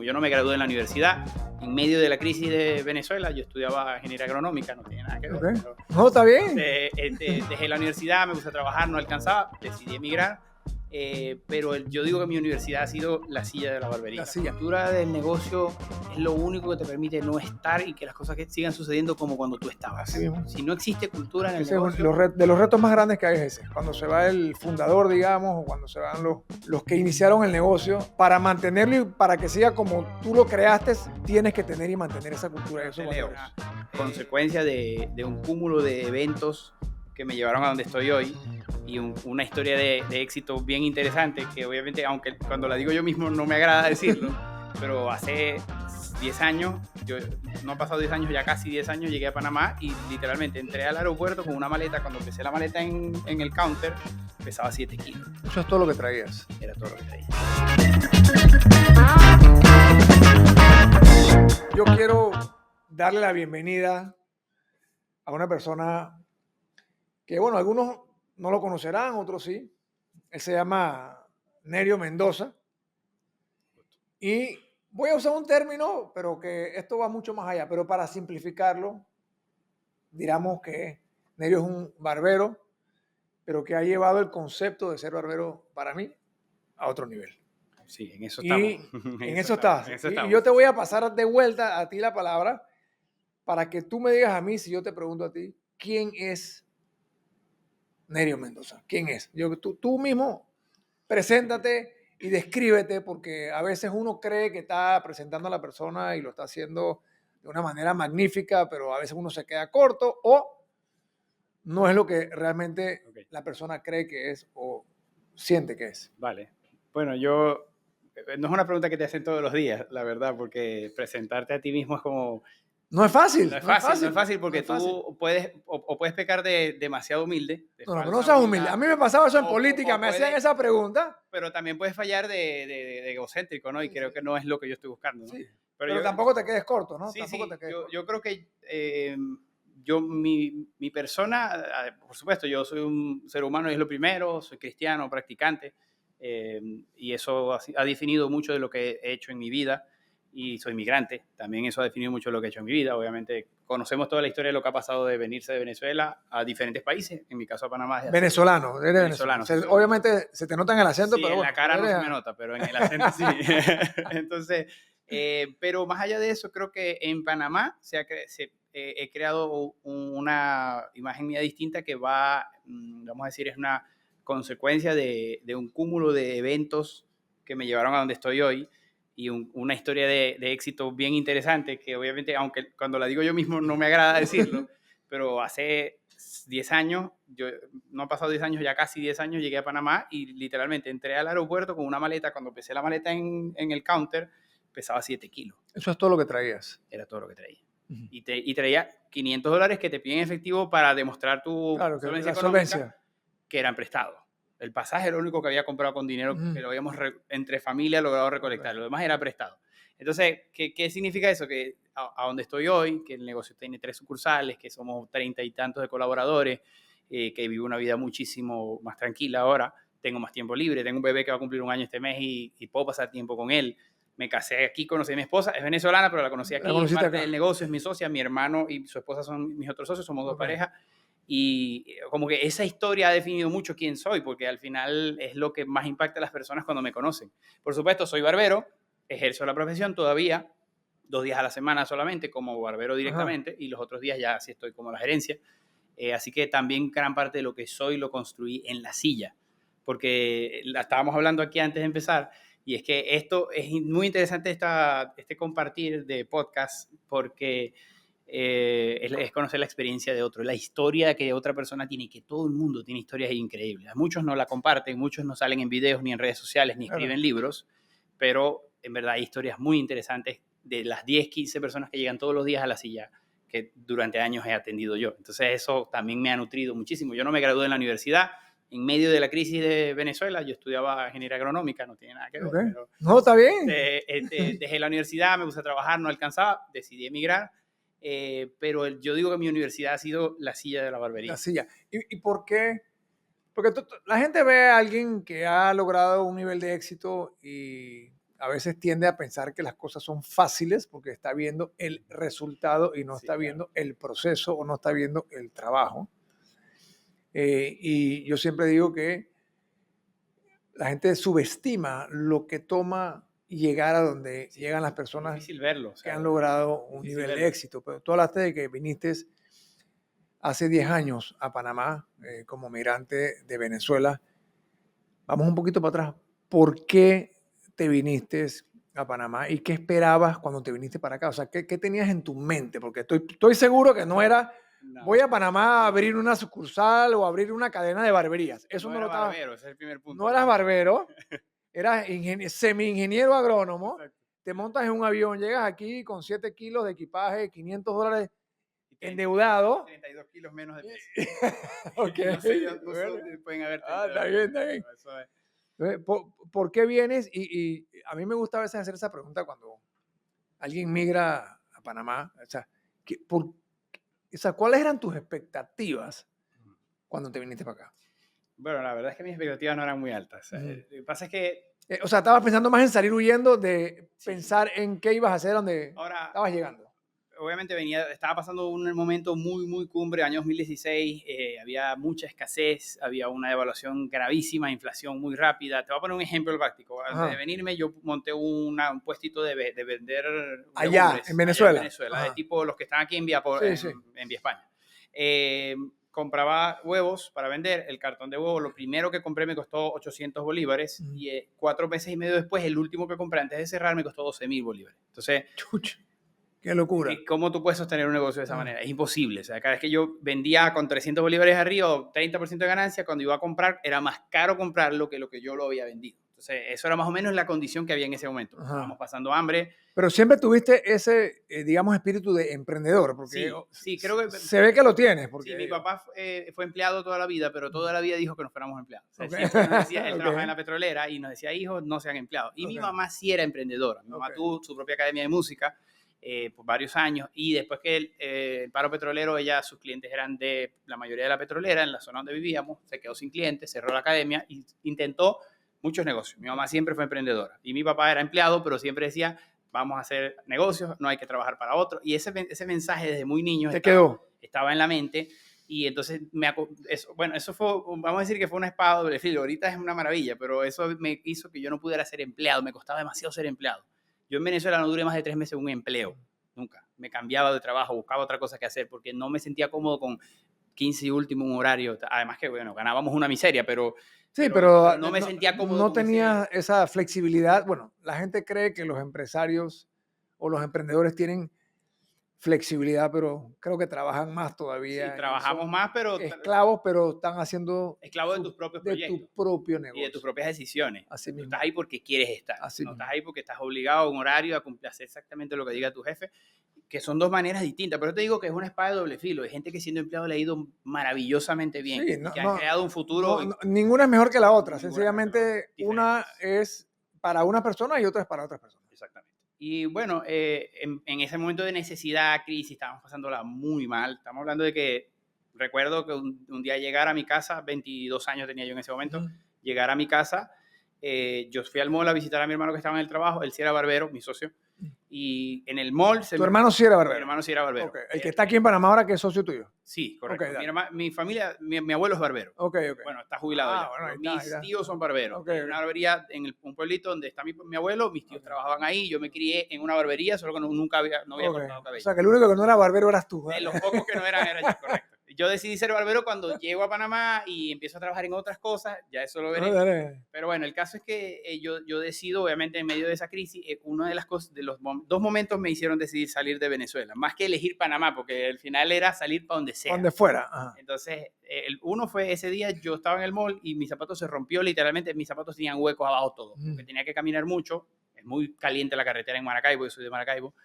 Yo no me gradué en la universidad. En medio de la crisis de Venezuela, yo estudiaba ingeniería agronómica, no tiene nada que ver. Okay. No, está bien. Dejé la universidad, me puse a trabajar, no alcanzaba, decidí emigrar. Pero yo digo que mi universidad ha sido la silla de la barbería. La cultura del negocio es lo único que te permite no estar y que las cosas que sigan sucediendo como cuando tú estabas. Así mismo. Si no existe cultura en el ese negocio... es de los retos más grandes que hay es ese. Cuando se va el fundador, digamos, o cuando se van los que iniciaron el negocio, para mantenerlo y para que siga como tú lo creaste, tienes que tener y mantener esa cultura. Eso es una consecuencia de un cúmulo de eventos que me llevaron a donde estoy hoy y una historia de éxito bien interesante que obviamente, aunque cuando la digo yo mismo no me agrada decirlo, pero hace 10 años, no han pasado 10 años, ya casi 10 años, llegué a Panamá y literalmente entré al aeropuerto con una maleta. Cuando pesé la maleta en el counter, pesaba 7 kilos. Eso es todo lo que traías. Era todo lo que traía. Yo quiero darle la bienvenida a una persona que, bueno, algunos no lo conocerán, otros sí. Él se llama Nerio Mendoza. Y voy a usar un término, pero que esto va mucho más allá. Pero para simplificarlo, diramos que Nerio es un barbero, pero que ha llevado el concepto de ser barbero para mí a otro nivel. Sí, en eso estamos. En eso estás. Y yo te voy a pasar de vuelta a ti la palabra para que tú me digas a mí, si yo te pregunto a ti, ¿quién es Nerio Mendoza? ¿Quién es? Tú mismo preséntate y descríbete, porque a veces uno cree que está presentando a la persona y lo está haciendo de una manera magnífica, pero a veces uno se queda corto o no es lo que realmente la persona cree que es o siente que es. Vale. Bueno, no es una pregunta que te hacen todos los días, la verdad, porque presentarte a ti mismo es como... No es fácil. No es fácil porque tú puedes pecar de demasiado humilde. No seas humilde. A mí me pasaba eso en política, me hacían esa pregunta. Pero también puedes fallar de egocéntrico, ¿no? Y creo que no es lo que yo estoy buscando, ¿no? Sí. Pero tampoco te quedes corto, ¿no? Sí, yo creo que mi persona, por supuesto, yo soy un ser humano y es lo primero, soy cristiano, practicante, y eso ha definido mucho de lo que he hecho en mi vida. Y soy migrante, también eso ha definido mucho lo que he hecho en mi vida. Obviamente conocemos toda la historia de lo que ha pasado de venirse de Venezuela a diferentes países, en mi caso a Panamá. Venezolano, eres venezolano. Obviamente se te nota en el acento, sí, pero en la cara no se me nota, pero en el acento sí. Entonces, pero más allá de eso, creo que en Panamá he creado una imagen mía distinta que vamos a decir, es una consecuencia de un cúmulo de eventos que me llevaron a donde estoy hoy. Y una historia de éxito bien interesante que obviamente, aunque cuando la digo yo mismo no me agrada decirlo, pero hace 10 años, no han pasado 10 años, ya casi 10 años, llegué a Panamá y literalmente entré al aeropuerto con una maleta. Cuando pesé la maleta en el counter, pesaba 7 kilos. Eso es todo lo que traías. Era todo lo que traía. Uh-huh. Y traía $500 que te piden efectivo para demostrar tu solvencia, que eran prestados. El pasaje era lo único que había comprado con dinero que lo habíamos entre familia logrado recolectar. Lo demás era prestado. Entonces, ¿qué significa eso? Que a donde estoy hoy, que el negocio tiene 3 sucursales, que somos 30 y tantos de colaboradores, que vivo una vida muchísimo más tranquila ahora, tengo más tiempo libre, tengo un bebé que va a cumplir 1 año este mes y puedo pasar tiempo con él. Me casé aquí, conocí a mi esposa, es venezolana, pero la conocí aquí. Parte del negocio es mi socia, mi hermano y su esposa son mis otros socios, somos 2 parejas. Y como que esa historia ha definido mucho quién soy, porque al final es lo que más impacta a las personas cuando me conocen. Por supuesto, soy barbero, ejerzo la profesión todavía, 2 días a la semana solamente como barbero directamente. Ajá. Y los otros días ya sí estoy como la gerencia. Así que también gran parte de lo que soy lo construí en la silla, porque la estábamos hablando aquí antes de empezar, y es que esto es muy interesante, este compartir de podcast, porque... es conocer la experiencia de otro, la historia que otra persona tiene, que todo el mundo tiene historias increíbles. Muchos no la comparten, muchos no salen en videos ni en redes sociales, ni escriben libros, pero en verdad hay historias muy interesantes de las 10, 15 personas que llegan todos los días a la silla que durante años he atendido yo. Entonces eso también me ha nutrido muchísimo. Yo no me gradué en la universidad. En medio de la crisis de Venezuela, yo estudiaba ingeniería agronómica, no tiene nada que ver. Pero, no, está bien. Dejé la universidad, me puse a trabajar, no alcanzaba, decidí emigrar. Pero yo digo que mi universidad ha sido la silla de la barbería. La silla. ¿Y por qué? Porque la gente ve a alguien que ha logrado un nivel de éxito y a veces tiende a pensar que las cosas son fáciles porque está viendo el resultado y no está viendo el proceso o no está viendo el trabajo. Y yo siempre digo que la gente subestima lo que toma llegar a donde llegan las personas difícil verlo, que han logrado un nivel de éxito. Pero tú hablaste de que viniste hace 10 años a Panamá como migrante de Venezuela. Vamos un poquito para atrás. ¿Por qué te viniste a Panamá y qué esperabas cuando te viniste para acá? O sea, ¿qué tenías en tu mente? Porque estoy seguro que no era voy a Panamá a abrir una sucursal o abrir una cadena de barberías. Eso no lo estaba. Barbero, ese es el primer punto. No eras barbero, eras semi-ingeniero agrónomo. Exacto. Te montas en un avión, llegas aquí con 7 kilos de equipaje, $500 endeudado. 32 kilos menos de peso. Ok. No sé, pueden haber. Está bien, está bien. ¿Por qué vienes? Y a mí me gusta a veces hacer esa pregunta cuando alguien migra a Panamá. O sea, ¿cuáles eran tus expectativas cuando te viniste para acá? Bueno, la verdad es que mis expectativas no eran muy altas. Lo que pasa es que... o sea, estabas pensando más en salir huyendo de pensar en qué ibas a hacer donde estabas llegando. Obviamente estaba pasando un momento muy, muy cumbre, año 2016, había mucha escasez, había una devaluación gravísima, inflación muy rápida. Te voy a poner un ejemplo práctico. Antes de venirme, yo monté un puestito de vender allá, en Venezuela. De tipo los que están aquí en Vía España. Compraba huevos para vender, el cartón de huevos, lo primero que compré me costó 800 bolívares y 4 meses y medio después, el último que compré antes de cerrar me costó 12.000 bolívares. Entonces... Chucha. ¡Qué locura! ¿Cómo tú puedes sostener un negocio de esa manera? Es imposible. O sea, cada vez que yo vendía con 300 bolívares arriba o 30% de ganancia, cuando iba a comprar, era más caro comprarlo que lo que yo lo había vendido. Entonces, eso era más o menos la condición que había en ese momento. Estábamos pasando hambre. Pero siempre tuviste ese, digamos, espíritu de emprendedor. Porque sí, creo que... Se ve que lo tienes. Porque... Sí, mi papá fue empleado toda la vida, pero toda la vida dijo que no fuéramos empleados. O sea, siempre nos decía, él trabajaba en la petrolera y nos decía, hijos, no sean empleados. Y mi mamá sí era emprendedora. Mi mamá tuvo su propia academia de música. Por varios años, y después que el paro petrolero, sus clientes eran de la mayoría de la petrolera, en la zona donde vivíamos, se quedó sin clientes, cerró la academia y intentó muchos negocios. Mi mamá siempre fue emprendedora y mi papá era empleado, pero siempre decía, vamos a hacer negocios, no hay que trabajar para otro, y ese mensaje desde muy niño estaba en la mente. Y entonces, eso fue, vamos a decir que fue una espada de doble filo. Ahorita es una maravilla, pero eso me hizo que yo no pudiera ser empleado, me costaba demasiado ser empleado. Yo en Venezuela no duré más de 3 meses en un empleo, nunca. Me cambiaba de trabajo, buscaba otra cosa que hacer, porque no me sentía cómodo con 15 y último un horario. Además que, bueno, ganábamos una miseria, pero no me sentía cómodo. No tenía esa flexibilidad. Bueno, la gente cree que los empresarios o los emprendedores tienen flexibilidad, pero creo que trabajan más todavía. Sí, trabajamos más, pero... Esclavos, pero están haciendo... Esclavos de tus propios proyectos. De tu propio negocio. Y de tus propias decisiones. Así mismo. Tú estás ahí porque quieres estar. No estás ahí porque estás obligado a un horario a cumplir, hacer exactamente lo que diga tu jefe, que son dos maneras distintas. Pero te digo que es una espada de doble filo. Hay gente que siendo empleado le ha ido maravillosamente bien. Sí, que han creado un futuro... ninguna es mejor que la otra. Sencillamente, una es para una persona y otra es para otras personas. Exactamente. Y bueno, en ese momento de necesidad, crisis, estábamos pasándola muy mal. Estamos hablando de que, recuerdo que un día llegar a mi casa, 22 años tenía yo en ese momento, llegar a mi casa, yo fui al mall a visitar a mi hermano que estaba en el trabajo, él sí era barbero, mi socio, y en el mall... ¿Tu hermano sí era barbero? Mi hermano sí era barbero. Okay. ¿El que está aquí en Panamá ahora que es socio tuyo? Sí, correcto. Okay, mi familia, mi abuelo es barbero. Okay. Bueno, está jubilado ya. Bueno, mis tíos son barberos. En una barbería en un pueblito donde está mi abuelo, mis tíos trabajaban ahí, yo me crié en una barbería, solo que no había cortado cabello. O sea, que el único que no era barbero eras tú. De los pocos que no eran, era yo, correcto. Yo decidí ser barbero cuando llego a Panamá y empiezo a trabajar en otras cosas, ya eso lo veré. Pero bueno, el caso es que yo decido, obviamente, en medio de esa crisis, una de las cosas, de los 2 momentos me hicieron decidir salir de Venezuela, más que elegir Panamá, porque al final era salir para donde sea. Donde fuera. Ajá. Entonces, uno fue ese día, yo estaba en el mall y mi zapato se rompió, literalmente mis zapatos tenían huecos abajo todo, porque tenía que caminar mucho, es muy caliente la carretera en Maracaibo, yo soy de Maracaibo,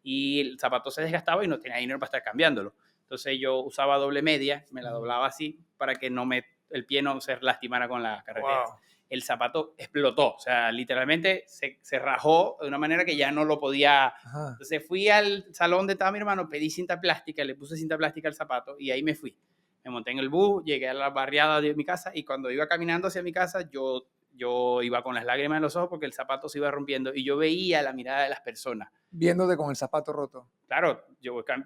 y el zapato se desgastaba y no tenía dinero para estar cambiándolo. Entonces yo usaba doble media, me la doblaba así para que el pie no se lastimara con la carretera. Wow. El zapato explotó, o sea, literalmente se rajó de una manera que ya no lo podía. Ajá. Entonces fui al salón donde estaba mi hermano, pedí cinta plástica, le puse cinta plástica al zapato y ahí me fui. Me monté en el bus, llegué a la barriada de mi casa y cuando iba caminando hacia mi casa, yo yo iba con las lágrimas en los ojos porque el zapato se iba rompiendo y yo veía la mirada de las personas. Viéndote con el zapato roto. Claro,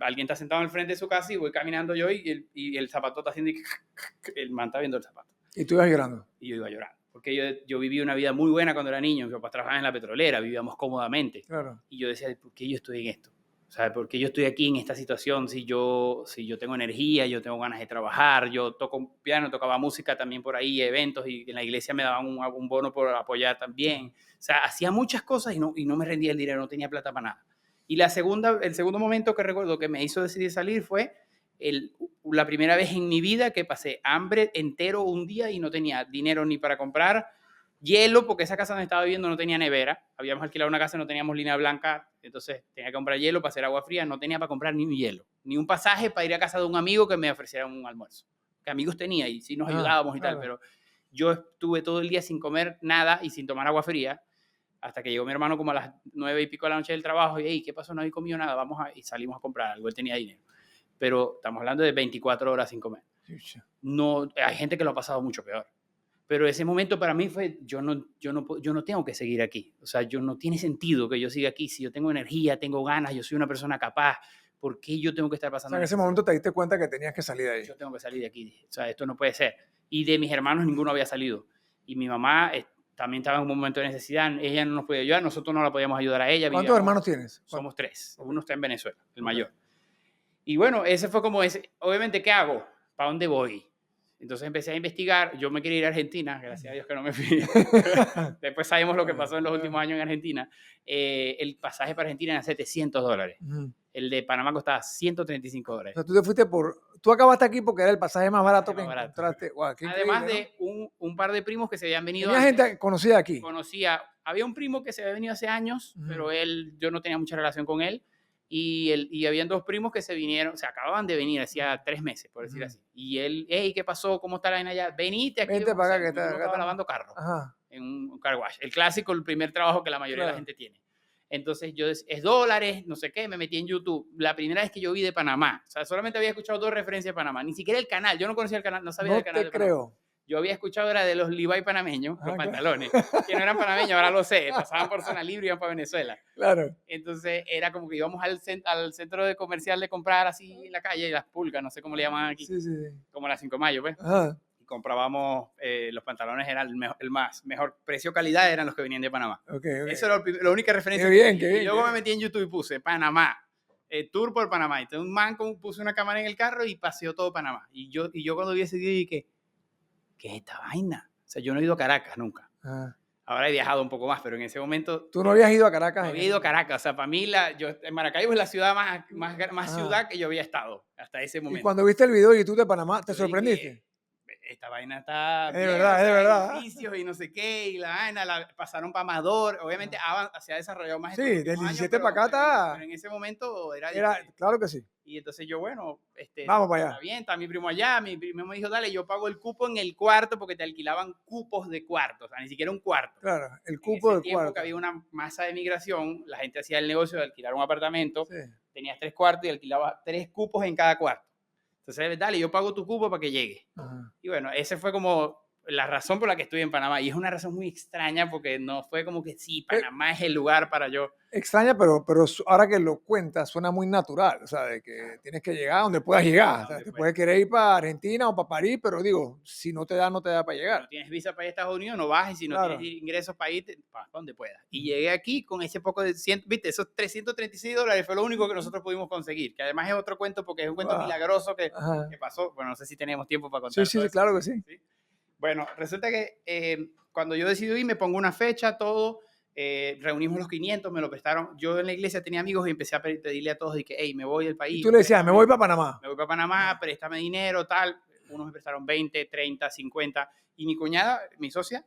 alguien está sentado al frente de su casa y voy caminando yo y el zapato está haciendo el man está viendo el zapato. ¿Y tú ibas llorando? Y yo iba llorando. Porque yo viví una vida muy buena cuando era niño. Mis papás trabajaban en la petrolera, vivíamos cómodamente. Claro. Y yo decía, ¿por qué yo estoy en esto? O sea, ¿por qué yo estoy aquí en esta situación si yo tengo energía, yo tengo ganas de trabajar, yo toco piano, tocaba música también por ahí, eventos, y en la iglesia me daban un bono por apoyar también. O sea, hacía muchas cosas y no me rendía el dinero, no tenía plata para nada. Y el segundo momento que recuerdo que me hizo decidir salir fue la primera vez en mi vida que pasé hambre entero un día y no tenía dinero ni para comprar hielo, porque esa casa donde estaba viviendo no tenía nevera. Habíamos alquilado una casa, no teníamos línea blanca, entonces tenía que comprar hielo para hacer agua fría. No tenía para comprar ni un hielo, ni un pasaje para ir a casa de un amigo que me ofreciera un almuerzo. Que amigos tenía y sí nos ayudábamos y tal, pero yo estuve todo el día sin comer nada y sin tomar agua fría hasta que llegó mi hermano como a las 9 y pico de la noche del trabajo y, hey, ¿qué pasó? No había comido nada, y salimos a comprar algo. Él tenía dinero. Pero estamos hablando de 24 horas sin comer. No, hay gente que lo ha pasado mucho peor. Pero ese momento para mí fue, yo no tengo que seguir aquí. O sea, no tiene sentido que yo siga aquí. Si yo tengo energía, tengo ganas, yo soy una persona capaz, ¿por qué yo tengo que estar pasando? O sea, en ese momento te diste cuenta que tenías que salir de ahí. Yo tengo que salir de aquí. O sea, esto no puede ser. Y de mis hermanos ninguno había salido. Y mi mamá también estaba en un momento de necesidad. Ella no nos podía ayudar, nosotros no la podíamos ayudar a ella. ¿Cuántos hermanos tienes? Somos 3. Uno está en Venezuela, el mayor. Y bueno, ese fue como ese. Obviamente, ¿qué hago? ¿Para dónde voy? Entonces empecé a investigar. Yo me quería ir a Argentina, gracias a Dios que no me fui. Después sabemos lo que pasó en los últimos años en Argentina. El pasaje para Argentina era $700. El de Panamá costaba $135. O sea, tú te fuiste tú acabaste aquí porque era el pasaje más barato que encontraste. Wow, además de un par de primos que se habían venido. ¿Tenía gente conocida aquí? Había un primo que se había venido hace años, pero yo no tenía mucha relación con él. Y habían 2 primos que se vinieron, se acababan de venir hacía 3 meses, por decir así. Y él, hey, ¿qué pasó? ¿Cómo está la vaina allá? Venite aquí. Vente para acá, que estaba lavando carro en un car wash. El clásico, el primer trabajo que la mayoría de la gente tiene. Entonces es dólares, no sé qué, me metí en YouTube. La primera vez que yo vi de Panamá, o sea, solamente había escuchado 2 referencias de Panamá, ni siquiera el canal. Yo no conocía el canal, no sabía del canal de Panamá. Creo. Yo había escuchado era de los Levi panameños, los pantalones, que no eran panameños, ahora lo sé, pasaban por Zona Libre y iban para Venezuela. Claro. Entonces era como que íbamos al centro de comercial de comprar así en la calle, las pulgas, no sé cómo le llaman aquí, como la 5 de mayo, pues. Y comprábamos, los pantalones eran el mejor precio calidad, eran los que venían de Panamá. Eso era la única referencia. Qué bien, y luego me metí en YouTube y puse Panamá. Tour por Panamá. Entonces un man puso una cámara en el carro y paseó todo Panamá. Y yo cuando vi ese video dije, ¿qué es esta vaina? O sea, yo no he ido a Caracas nunca. Ahora he viajado un poco más, pero en ese momento... ¿Tú no habías ido a Caracas? No había ido a Caracas. O sea, para mí, Maracaibo es la ciudad más ciudad que yo había estado hasta ese momento. Y cuando viste el video de YouTube de Panamá, ¿te sorprendiste? Esta vaina está... Es verdad. Edificios y no sé qué, y la vaina pasaron para Amador. Obviamente se ha desarrollado más. Sí, del 17 para acá está... Pero en ese momento era claro que sí. Y entonces yo, bueno, vamos para allá. Está bien, está mi primo allá. Mi primo me dijo, dale, yo pago el cupo en el cuarto porque te alquilaban cupos de cuarto, o sea, ni siquiera un cuarto. Claro, el cupo del cuarto. Que había una masa de migración, la gente hacía el negocio de alquilar un apartamento, tenías 3 cuartos y alquilaba 3 cupos en cada cuarto. Entonces, dale, yo pago tu cupo para que llegue. Y bueno, ese fue como la razón por la que estoy en Panamá. Y es una razón muy extraña porque no fue como que sí, Panamá es el lugar para yo. Extraña, pero ahora que lo cuentas suena muy natural. O sea, de que tienes que llegar a donde puedas llegar. O sea, te puedes querer ir para Argentina o para París, pero digo, si no te da, no te da para llegar. No tienes visa para ir a Estados Unidos, no vas. Y si no tienes ingresos para ir, para donde puedas. Y llegué aquí con ese poco de... ¿Viste? Esos $336 fue lo único que nosotros pudimos conseguir. Que además es otro cuento porque es un cuento milagroso que pasó. Bueno, no sé si tenemos tiempo para contar. Sí, claro que sí. Bueno, resulta que cuando yo decidí ir, me pongo una fecha, todo, reunimos los 500, me lo prestaron. Yo en la iglesia tenía amigos y empecé a pedirle a todos de que, hey, me voy del país. Y tú le decías, me voy para Panamá. Me voy para Panamá, préstame dinero, tal. Unos me prestaron 20, 30, 50. Y mi cuñada, mi socia,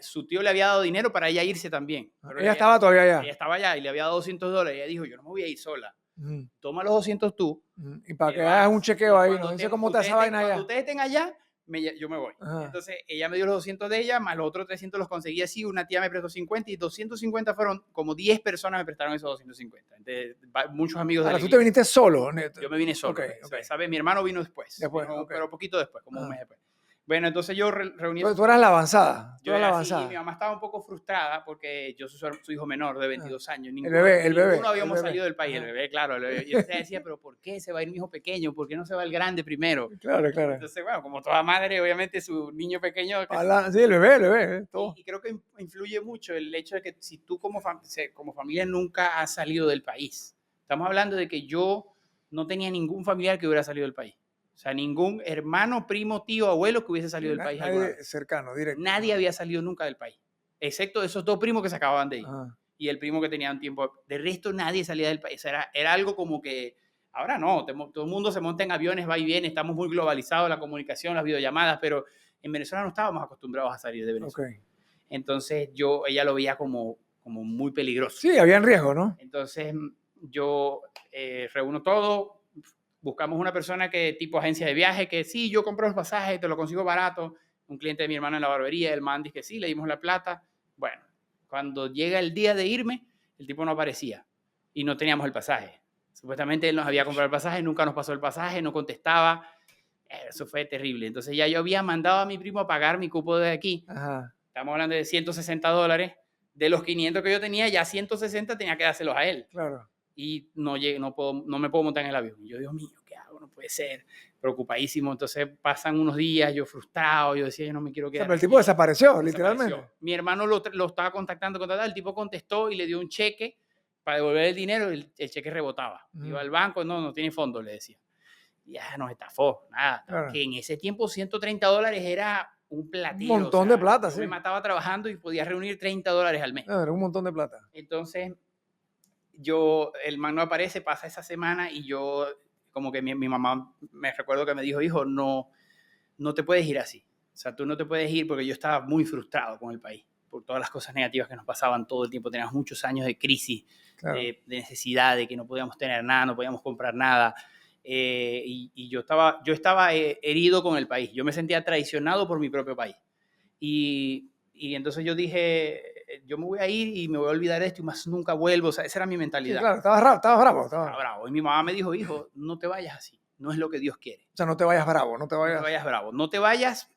su tío le había dado dinero para ella irse también. Pero ella estaba todavía allá. Ella estaba allá y le había dado $200. Ella dijo, yo no me voy a ir sola. Toma los 200 tú. Y para que hagas un chequeo ahí, no sé cómo te esa vaina allá. Cuando ustedes estén allá, yo me voy. Entonces ella me dio los 200 de ella, más los otros 300 los conseguí así. Una tía me prestó 50 y 250 fueron como 10 personas me prestaron esos 250. Entonces, muchos amigos de la ¿Tú te viniste solo? Yo me vine solo. ¿Sabes? Mi hermano vino después. Pero poquito después, como un mes después. Bueno, entonces yo reuní... Tú eras la avanzada. Yo era así, y mi mamá estaba un poco frustrada porque yo soy su hijo menor de 22 años. Ninguno habíamos salido del país. El bebé, claro. Y ella decía, pero ¿por qué se va a ir mi hijo pequeño? ¿Por qué no se va el grande primero? Claro. Entonces, bueno, como toda madre, obviamente su niño pequeño... Sí, el bebé. Todo. Y creo que influye mucho el hecho de que si tú como familia nunca has salido del país. Estamos hablando de que yo no tenía ningún familiar que hubiera salido del país. O sea, ningún hermano, primo, tío, abuelo que hubiese salido del país. Nadie cercano, directo. Nadie había salido nunca del país, excepto esos 2 primos que se acababan de ir. Y el primo que tenía un tiempo. De resto, nadie salía del país. Era algo como que, ahora no, todo el mundo se monta en aviones, va y viene, estamos muy globalizados, la comunicación, las videollamadas, pero en Venezuela no estábamos acostumbrados a salir de Venezuela. Okay. Entonces, ella lo veía como muy peligroso. Sí, había riesgo, ¿no? Entonces, yo reúno todo. Buscamos una persona que tipo agencia de viaje, que sí, yo compro los pasajes, te lo consigo barato. Un cliente de mi hermano en la barbería, el man dice que sí, le dimos la plata. Bueno, cuando llega el día de irme, el tipo no aparecía y no teníamos el pasaje. Supuestamente él nos había comprado el pasaje, nunca nos pasó el pasaje, no contestaba. Eso fue terrible. Entonces ya yo había mandado a mi primo a pagar mi cupo de aquí. Ajá. Estamos hablando de $160. De los 500 que yo tenía, ya 160 tenía que dárselos a él. Claro. Y no me puedo montar en el avión. Y yo, Dios mío, ¿qué hago? No puede ser. Preocupadísimo. Entonces pasan unos días, yo frustrado, yo decía, yo no me quiero quedar. O sea, pero el tipo desapareció, literalmente. Mi hermano lo estaba contactando, el tipo contestó y le dio un cheque para devolver el dinero, el cheque rebotaba. Iba al banco, no tiene fondo, le decía. Y ya nos estafó, nada. Claro. Que en ese tiempo $130 era un platino. Un montón de plata, sí. Me mataba trabajando y podía reunir $30 al mes. Era un montón de plata. Entonces, el man no aparece, pasa esa semana y yo, como que mi mamá, me recuerdo que me dijo, hijo, no te puedes ir así. O sea, tú no te puedes ir porque yo estaba muy frustrado con el país, por todas las cosas negativas que nos pasaban todo el tiempo. Teníamos muchos años de crisis, claro, de necesidad, de que no podíamos tener nada, no podíamos comprar nada. Y yo estaba herido con el país. Yo me sentía traicionado por mi propio país. Y entonces yo dije, yo me voy a ir y me voy a olvidar de esto y más nunca vuelvo. O sea, esa era mi mentalidad. Sí, claro, estaba bravo. Estaba bravo. Y mi mamá me dijo, hijo, no te vayas así. No es lo que Dios quiere. O sea, no te vayas bravo, No te vayas bravo. No te vayas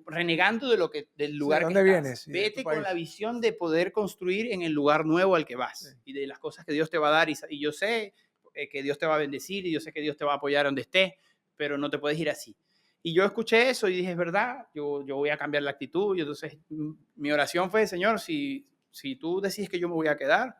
renegando del lugar que vienes. Vete con la visión de poder construir en el lugar nuevo al que vas. Sí. Y de las cosas que Dios te va a dar. Y yo sé que Dios te va a bendecir y yo sé que Dios te va a apoyar donde estés, pero no te puedes ir así. Y yo escuché eso y dije, es verdad, yo voy a cambiar la actitud. Y entonces mi oración fue, Señor, si tú decides que yo me voy a quedar,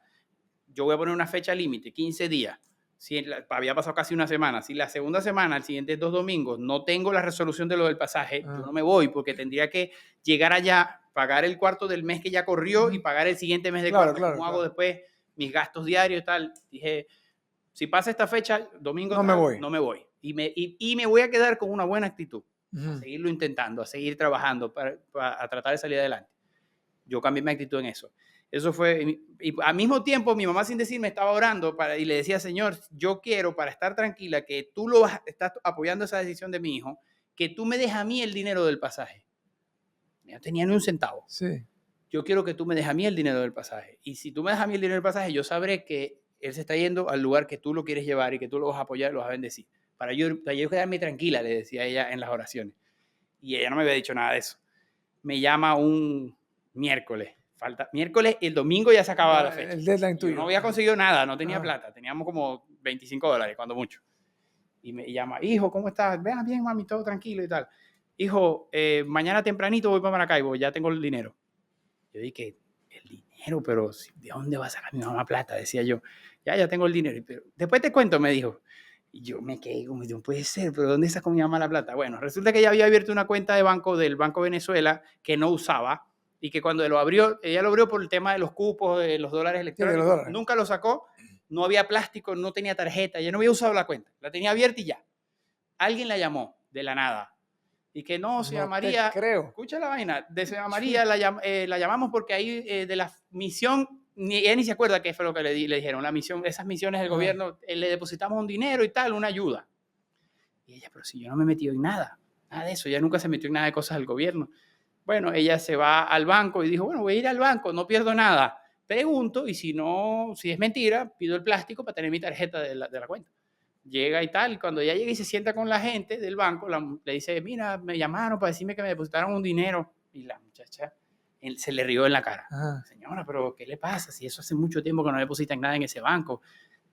yo voy a poner una fecha límite, 15 días. Si había pasado casi una semana. Si la segunda semana, el siguiente 2 domingos, no tengo la resolución de lo del pasaje, yo no me voy porque tendría que llegar allá, pagar el cuarto del mes que ya corrió y pagar el siguiente mes de cuarto. ¿Cómo hago después mis gastos diarios y tal? Dije, si pasa esta fecha, domingo no me voy. Y me voy a quedar con una buena actitud. A seguirlo intentando, a seguir trabajando para tratar de salir adelante. Yo cambié mi actitud en eso. Eso fue, y al mismo tiempo mi mamá sin decirme estaba orando y le decía, Señor, yo quiero para estar tranquila que tú estás apoyando esa decisión de mi hijo, que tú me dejes a mí el dinero del pasaje. No tenía ni un centavo. Sí. Yo quiero que tú me dejes a mí el dinero del pasaje. Y si tú me dejas a mí el dinero del pasaje, yo sabré que él se está yendo al lugar que tú lo quieres llevar y que tú lo vas a apoyar y lo vas a bendecir. Para yo quedarme tranquila, le decía ella en las oraciones. Y ella no me había dicho nada de eso. Me llama un miércoles y el domingo ya se acababa la fecha. El deadline tuyo. No había conseguido nada, no tenía plata, teníamos como $25 cuando mucho. Y me llama, hijo, ¿cómo estás? Vean bien, mami, todo tranquilo y tal. Hijo, mañana tempranito voy para Maracaibo, ya tengo el dinero. Yo dije, el dinero, pero ¿de dónde va a sacar mi mamá plata? Decía yo, ya tengo el dinero. Pero después te cuento, me dijo. Y yo me quedé como, no puede ser, pero ¿dónde sacó mi mamá la plata? Bueno, resulta que ella había abierto una cuenta de banco del Banco Venezuela que no usaba y que cuando ella lo abrió por el tema de los cupos, de los dólares electrónicos, sí, nunca lo sacó, no había plástico, no tenía tarjeta, ella no había usado la cuenta, la tenía abierta y ya. Alguien la llamó de la nada y que no, señora María, escucha la vaina, de señora María la llamamos porque ahí de la misión, ella ni se acuerda qué fue lo que le dijeron, la misión, esas misiones del gobierno, le depositamos un dinero y tal, una ayuda. Y ella, pero si yo no me he metido en nada de eso, ella nunca se metió en nada de cosas del gobierno. Bueno, ella se va al banco y dijo, bueno, voy a ir al banco, no pierdo nada. Pregunto y si es mentira, pido el plástico para tener mi tarjeta de la cuenta. llega y tal. Cuando ella llega y se sienta con la gente del banco, le dice, mira, me llamaron para decirme que me depositaron un dinero. Y la muchacha se le rió en la cara. Señora, pero ¿qué le pasa? Si eso hace mucho tiempo que no depositan nada en ese banco.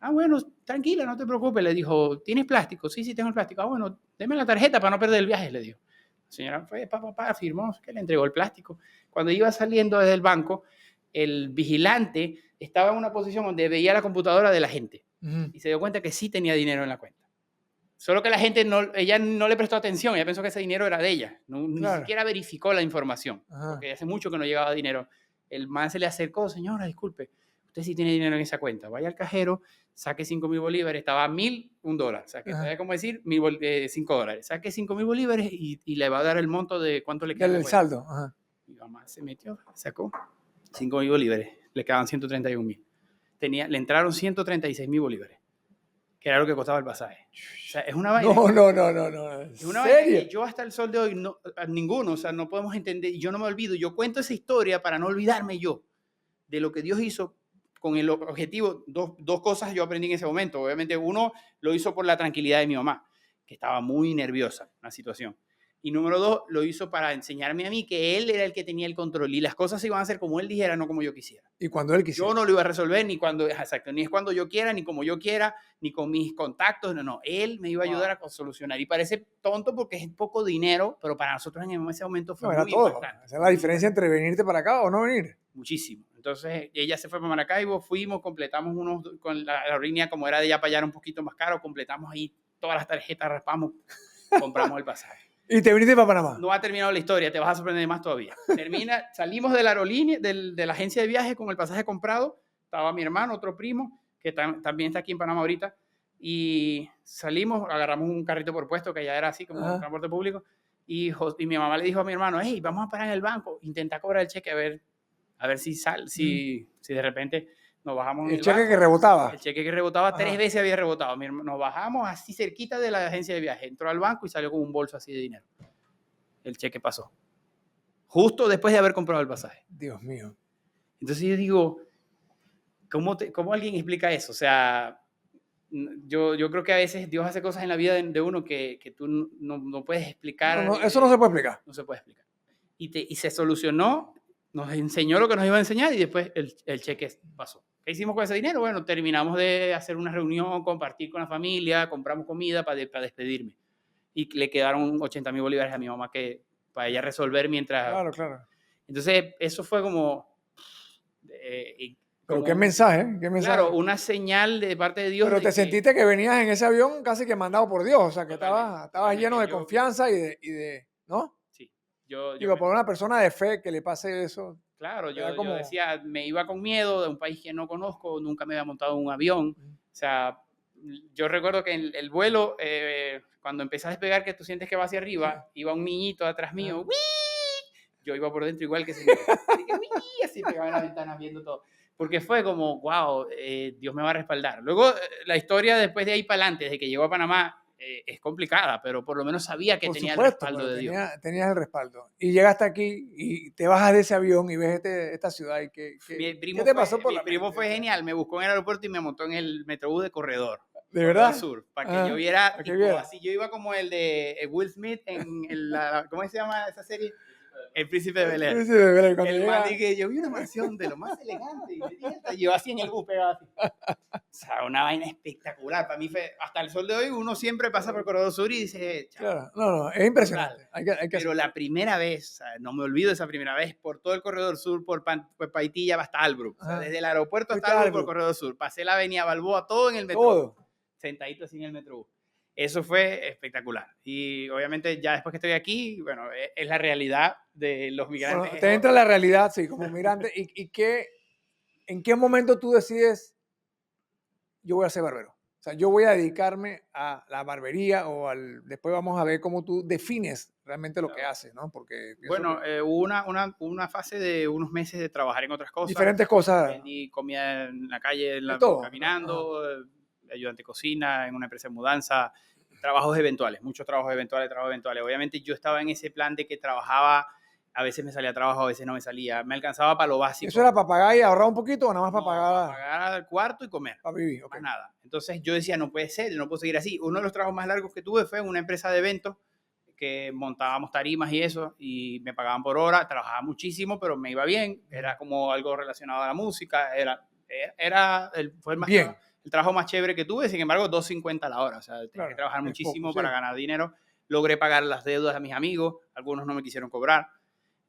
Ah, bueno, tranquila, no te preocupes. Le dijo, ¿tienes plástico? Sí, tengo el plástico. Ah, bueno, deme la tarjeta para no perder el viaje, le dijo. La señora fue, firmó, que le entregó el plástico. Cuando iba saliendo desde el banco, el vigilante estaba en una posición donde veía la computadora de la gente y se dio cuenta que sí tenía dinero en la cuenta. Solo que la gente ella no le prestó atención, ella pensó que ese dinero era de ella, ni siquiera verificó la información, porque hace mucho que no llegaba dinero. El man se le acercó, señora, disculpe, usted sí tiene dinero en esa cuenta, vaya al cajero, saque 5,000 bolívares, estaba 1,000, $1, o sea, que es como decir $5, saque 5,000 bolívares y le va a dar el monto de cuánto le queda. El saldo. Mi mamá se metió, sacó 5,000 bolívares, le quedaban 131,000. Le entraron 136,000 bolívares, que era lo que costaba el pasaje. O sea, es una vaina. No. Es una vaina que yo hasta el sol de hoy, ninguno, o sea, no podemos entender, y yo no me olvido. Yo cuento esa historia para no olvidarme yo de lo que Dios hizo con el objetivo. Dos cosas yo aprendí en ese momento. Obviamente, uno lo hizo por la tranquilidad de mi mamá, que estaba muy nerviosa en la situación. Y número 2, lo hizo para enseñarme a mí que él era el que tenía el control y las cosas se iban a hacer como él dijera, no como yo quisiera. Y cuando él quisiera. Yo no lo iba a resolver ni es cuando yo quiera, ni como yo quiera, ni con mis contactos, no. Él me iba a ayudar a solucionar. Y parece tonto porque es poco dinero, pero para nosotros en ese momento fue muy importante. Esa es la diferencia entre venirte para acá o no venir. Muchísimo. Entonces, ella se fue para Maracaibo, fuimos, completamos con la aerolínea, como era de allá para allá, era un poquito más caro, completamos ahí todas las tarjetas, raspamos, compramos el pasaje. ¿Y te viniste para Panamá? No ha terminado la historia, te vas a sorprender más todavía. Salimos de la aerolínea, de la agencia de viajes con el pasaje comprado. Estaba mi hermano, otro primo, que también está aquí en Panamá ahorita. Y salimos, agarramos un carrito por puesto, que ya era así como un transporte público. Y mi mamá le dijo a mi hermano, hey, vamos a parar en el banco, intenta cobrar el cheque, a ver si de repente nos bajamos. El cheque que rebotaba. El cheque que rebotaba, 3 veces había rebotado. Nos bajamos así cerquita de la agencia de viaje. Entró al banco y salió con un bolso así de dinero. El cheque pasó. Justo después de haber comprado el pasaje. Dios mío. Entonces yo digo, ¿cómo alguien explica eso? O sea, yo creo que a veces Dios hace cosas en la vida de uno que tú no puedes explicar. Eso no se puede explicar. No se puede explicar. Y se solucionó, nos enseñó lo que nos iba a enseñar y después el cheque pasó. ¿Qué hicimos con ese dinero? Bueno, terminamos de hacer una reunión, compartir con la familia, compramos comida para despedirme. Y le quedaron 80,000 bolívares a mi mamá para ella resolver mientras... Claro. Entonces, eso fue como... Pero qué mensaje. Claro, una señal de parte de Dios. Pero te sentiste que venías en ese avión casi que mandado por Dios, o sea, que estabas lleno de confianza y de ¿no? Sí. Por una persona de fe que le pase eso. Claro, yo decía, me iba con miedo de un país que no conozco, nunca me había montado en un avión. O sea, yo recuerdo que en el vuelo, cuando empecé a despegar, que tú sientes que va hacia arriba, iba un niñito atrás mío, ¡wii! Yo iba por dentro igual que ese niño. Así pegaba en la ventana viendo todo. Porque fue como, wow, Dios me va a respaldar. Luego, la historia después de ahí para adelante, desde que llegó a Panamá, es complicada, pero por lo menos sabía que tenía el respaldo de Dios. Tenías el respaldo. Y llegaste aquí y te bajas de ese avión y ves esta ciudad. Y ¿qué te pasó por la mente? Mi primo fue genial, me buscó en el aeropuerto y me montó en el Metrobús de corredor. ¿De verdad? Sur, para que yo viera, así yo iba como el de Will Smith en ¿cómo se llama esa serie? El Príncipe de Bel-Air. El man dije, yo vi una mansión de lo más elegante y yo así en el bus pegado así. O sea, una vaina espectacular. Para mí fue, hasta el sol de hoy, uno siempre pasa por el Corredor Sur y dice, claro, no, es impresionante. Pero la primera vez, o sea, no me olvido de esa primera vez, por todo el Corredor Sur, por Paitilla hasta Albrook. O sea, desde el aeropuerto hasta Albrook por el Corredor Sur. Pasé la avenida Balboa, todo en el metro. Todo. Sentadito así en el Metrobús. Eso fue espectacular. Y obviamente ya después que estoy aquí, bueno, es la realidad de los migrantes. Bueno, te entra la realidad, sí, como migrante. ¿En qué momento tú decides, yo voy a ser barbero? O sea, yo voy a dedicarme a la barbería después vamos a ver cómo tú defines realmente lo que haces, ¿no? Porque bueno, hubo una fase de unos meses de trabajar en otras cosas. Diferentes cosas. Vendí comida en la calle, caminando, ayudante de cocina, en una empresa de mudanza, trabajos eventuales, muchos trabajos eventuales. Obviamente yo estaba en ese plan de que trabajaba A veces me salía trabajo, a veces no me salía. Me alcanzaba para lo básico. ¿Eso era para pagar y ahorrar un poquito o nada más para pagar? Para pagar el cuarto y comer. Para vivir, más nada. Entonces yo decía, no puede ser, no puedo seguir así. Uno de los trabajos más largos que tuve fue en una empresa de eventos que montábamos tarimas y eso, y me pagaban por hora, trabajaba muchísimo, pero me iba bien. Era como algo relacionado a la música. Fue el trabajo más chévere que tuve. Sin embargo, $2.50 la hora. O sea, tenía que trabajar muchísimo para ganar dinero. Logré pagar las deudas a mis amigos. Algunos no me quisieron cobrar.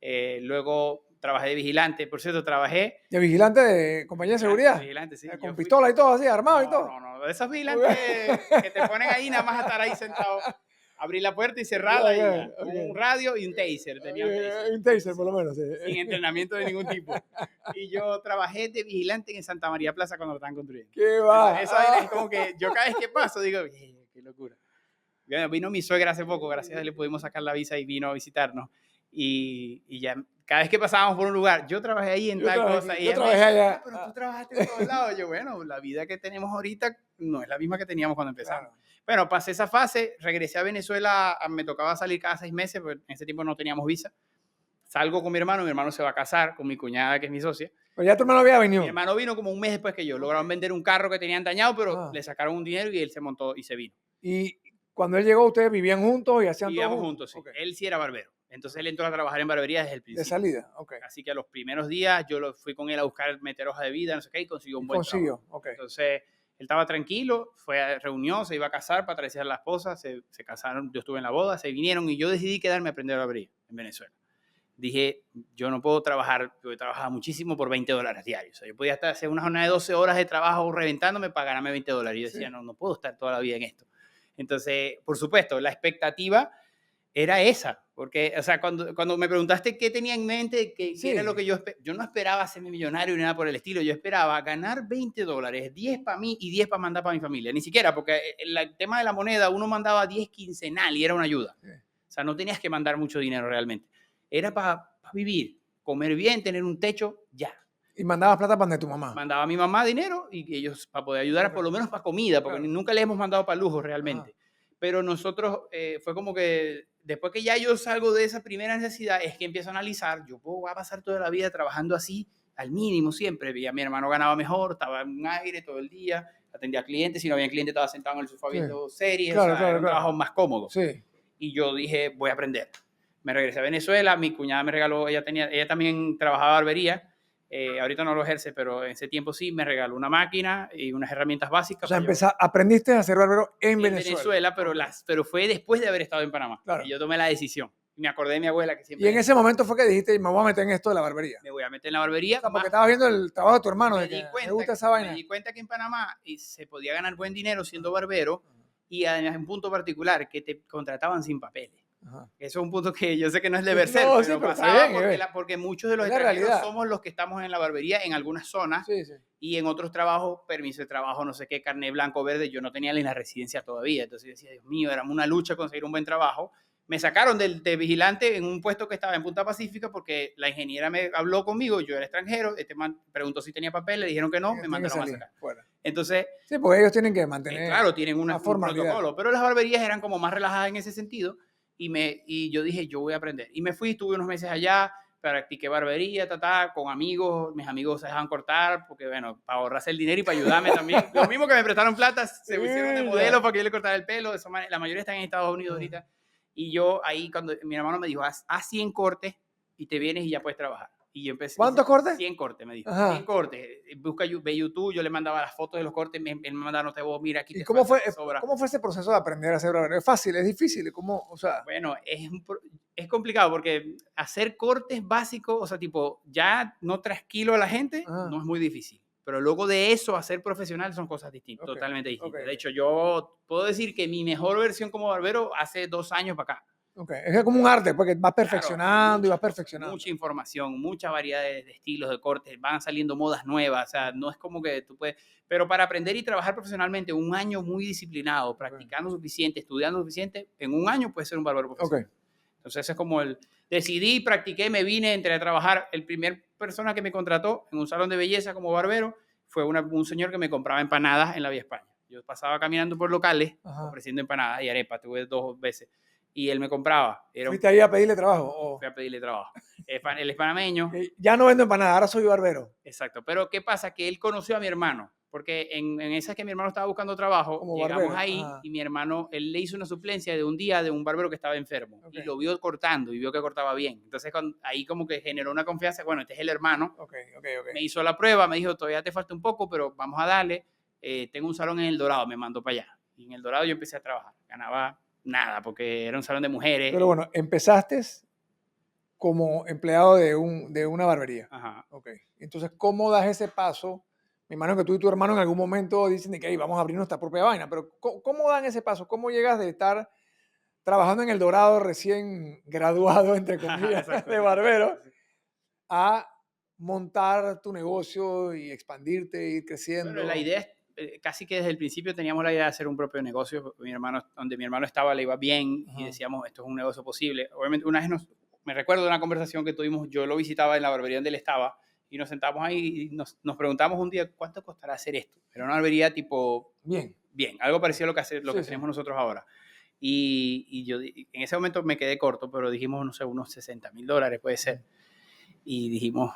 Luego trabajé de vigilante. Por cierto, trabajé... ¿De vigilante de compañía de seguridad? De vigilante, sí. Con pistola y todo así, armado y todo. No. De esos vigilantes que te ponen ahí nada más a estar ahí sentado. Abrir la puerta y cerrarla. Un radio y un taser. Tenía un taser, por lo menos. Sí. Sin entrenamiento de ningún tipo. Y yo trabajé de vigilante en Santa María Plaza cuando lo estaban construyendo. ¿Qué va? Esa es como que yo cada vez que paso digo, qué locura. Vino mi suegra hace poco, gracias a Dios le pudimos sacar la visa y vino a visitarnos. Y ya, cada vez que pasábamos por un lugar, yo trabajé ahí en tal cosa. Yo trabajé allá. Pero tú trabajaste en todos lados. Yo, bueno, la vida que tenemos ahorita no es la misma que teníamos cuando empezamos. Claro. Bueno, pasé esa fase, regresé a Venezuela, me tocaba salir cada 6 meses, porque en ese tiempo no teníamos visa. Salgo con mi hermano se va a casar con mi cuñada, que es mi socia. Pero ya tu hermano había venido. Mi hermano vino como un mes después que yo. Lograron vender un carro que tenían dañado, pero le sacaron un dinero y él se montó y se vino. Y cuando él llegó, ¿ustedes vivían juntos y hacían todo? Vivíamos juntos, sí. Okay. Él sí era barbero. Entonces él entró a trabajar en barbería desde el principio. De salida, ok. Así que a los primeros días yo fui con él a buscar meter hoja de vida, no sé qué, y consiguió un buen trabajo. Okay. Entonces él estaba tranquilo, reunió, se iba a casar para traerse a la esposa, se casaron, yo estuve en la boda, se vinieron y yo decidí quedarme a aprender barbería en Venezuela. Dije, yo no puedo trabajar, yo trabajaba muchísimo por $20 diarios. O sea, yo podía hacer una jornada de 12 horas de trabajo reventándome para ganarme $20. Y yo decía, no puedo estar toda la vida en esto. Entonces, por supuesto, la expectativa era esa. Porque, o sea, cuando me preguntaste qué tenía en mente, qué era lo que yo no esperaba hacerme millonario ni nada por el estilo. Yo esperaba ganar $20, 10 para mí y 10 para mandar para mi familia. Ni siquiera, porque el tema de la moneda, uno mandaba 10 quincenal y era una ayuda. Sí. O sea, no tenías que mandar mucho dinero realmente. Era para vivir, comer bien, tener un techo, ya. ¿Y mandabas plata para donde tu mamá? Mandaba a mi mamá dinero y ellos para poder ayudar, por lo menos para comida, porque nunca le hemos mandado para lujo realmente. Pero nosotros fue como que después que ya yo salgo de esa primera necesidad, es que empiezo a analizar, voy a pasar toda la vida trabajando así, al mínimo siempre. Y a mi hermano ganaba mejor, estaba en un aire todo el día, atendía clientes, si no había cliente estaba sentado en el sofá viendo series, era un trabajo más cómodo. Sí. Y yo dije, voy a aprender. Me regresé a Venezuela, mi cuñada me regaló, ella también trabajaba barbería, ahorita no lo ejerce, pero en ese tiempo sí, me regaló una máquina y unas herramientas básicas. O sea, aprendiste a ser barbero en Venezuela. Pero fue después de haber estado en Panamá. Claro. Y yo tomé la decisión. Me acordé de mi abuela que siempre... Y en ese momento fue que dijiste, me voy a meter en esto de la barbería. Me voy a meter en la barbería. O sea, porque estabas viendo el trabajo de tu hermano, me gusta esa vaina. Me di cuenta que en Panamá se podía ganar buen dinero siendo barbero y además un punto particular, que te contrataban sin papeles. Ajá. Eso es un punto que yo sé que no es deber ser, pero pasaba porque muchos de los extranjeros somos los que estamos en la barbería en algunas zonas y en otros trabajos, permiso de trabajo, no sé qué, carnet blanco, verde, yo no tenía ni la residencia todavía. Entonces yo decía, Dios mío, era una lucha conseguir un buen trabajo. Me sacaron de vigilante en un puesto que estaba en Punta Pacífica porque la ingeniera me habló conmigo, yo era extranjero, man preguntó si tenía papel, le dijeron que no, me mandaron a sacar. Fuera. Entonces, sí, porque ellos tienen que mantener claro, tienen un protocolo, pero las barberías eran como más relajadas en ese sentido. Y yo dije, yo voy a aprender. Y me fui, estuve unos meses allá, practiqué barbería, con amigos. Mis amigos se dejaban cortar, porque bueno, para ahorrarse el dinero y para ayudarme también. Lo mismo que me prestaron plata, se pusieron de modelo para que yo le cortara el pelo. La mayoría están en Estados Unidos ahorita. Y yo ahí, cuando mi hermano me dijo, haz 100 cortes y te vienes y ya puedes trabajar. Y yo empecé. ¿Cuántos cortes? 100 cortes, me dijo. 100 cortes. Ve YouTube, yo le mandaba las fotos de los cortes, él me mandaba notas de voz, mira aquí. ¿Y cómo fue ese proceso de aprender a hacer barbero? ¿Es fácil? ¿Es difícil? ¿Cómo? O sea... Bueno, es complicado porque hacer cortes básicos, o sea, tipo, ya no trasquilo a la gente, no es muy difícil. Pero luego de eso, hacer profesional son cosas distintas, totalmente distintas. De hecho, yo puedo decir que mi mejor versión como barbero hace 2 años para acá. Es como un arte, porque vas perfeccionando y vas perfeccionando. Mucha información, mucha variedad de estilos de cortes, van saliendo modas nuevas, o sea, no es como que tú puedes... Pero para aprender y trabajar profesionalmente, un año muy disciplinado, practicando suficiente, estudiando suficiente, en un año puedes ser un barbero profesional. Entonces, ese es como decidí, practiqué, me vine, entré a trabajar. El primer persona que me contrató en un salón de belleza como barbero fue un señor que me compraba empanadas en la Vía España. Yo pasaba caminando por locales, ofreciendo empanadas y arepas, tuve 2 veces. y él me compraba. ¿Fuiste ahí a pedirle trabajo? Fui a pedirle trabajo. Él es panameño. Ya no vendo empanadas, ahora soy barbero. Exacto, pero ¿qué pasa? Que él conoció a mi hermano, porque en esa que mi hermano estaba buscando trabajo, como llegamos barbero. Ahí y mi hermano, él le hizo una suplencia de un día de un barbero que estaba enfermo y lo vio cortando y vio que cortaba bien. Entonces ahí como que generó una confianza, bueno, este es el hermano. Me hizo la prueba, me dijo, todavía te falta un poco, pero vamos a darle. Tengo un salón en El Dorado, me mandó para allá. Y en El Dorado yo empecé a trabajar, ganaba nada porque era un salón de mujeres. Pero bueno, empezaste como empleado de una barbería. Ajá. Entonces, ¿cómo das ese paso? Me imagino que tú y tu hermano en algún momento dicen que vamos a abrir nuestra propia vaina, pero ¿cómo dan ese paso? ¿Cómo llegas de estar trabajando en El Dorado recién graduado, entre comillas, de barbero, a montar tu negocio y expandirte, ir creciendo? Bueno, la idea es, casi que desde el principio teníamos la idea de hacer un propio negocio. Donde mi hermano estaba le iba bien y decíamos, esto es un negocio posible. Obviamente una vez me recuerdo de una conversación que tuvimos, yo lo visitaba en la barbería donde él estaba y nos sentamos ahí y nos preguntamos un día, ¿cuánto costará hacer esto? Era una barbería tipo... Bien, algo parecido a lo que tenemos nosotros ahora. Y yo en ese momento me quedé corto, pero dijimos, no sé, unos $60,000 puede ser. Y dijimos,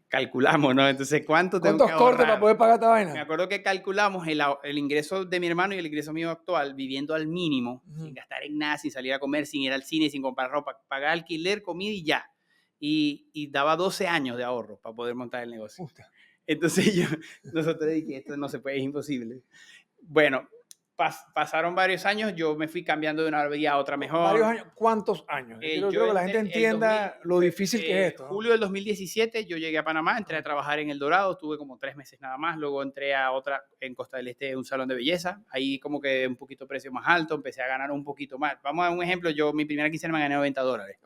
calculamos, ¿no? Entonces, ¿cuántos cortes para poder pagar esta vaina? Me acuerdo que calculamos el ingreso de mi hermano y el ingreso mío actual, viviendo al mínimo, sin gastar en nada, sin salir a comer, sin ir al cine, sin comprar ropa, pagar alquiler, comida y ya. Y daba 12 años de ahorro para poder montar el negocio. Entonces nosotros dijimos, esto no se puede, es imposible. Bueno, pasaron varios años, yo me fui cambiando de una barbería a otra mejor. ¿Varios años? ¿Cuántos años? Yo creo que la gente entienda lo difícil que es esto, ¿no? Julio del 2017 yo llegué a Panamá, entré a trabajar en El Dorado, estuve como 3 meses nada más, luego entré a otra en Costa del Este, un salón de belleza, ahí como que un poquito precio más alto, empecé a ganar un poquito más. Vamos a un ejemplo, mi primera quincena me gané $90.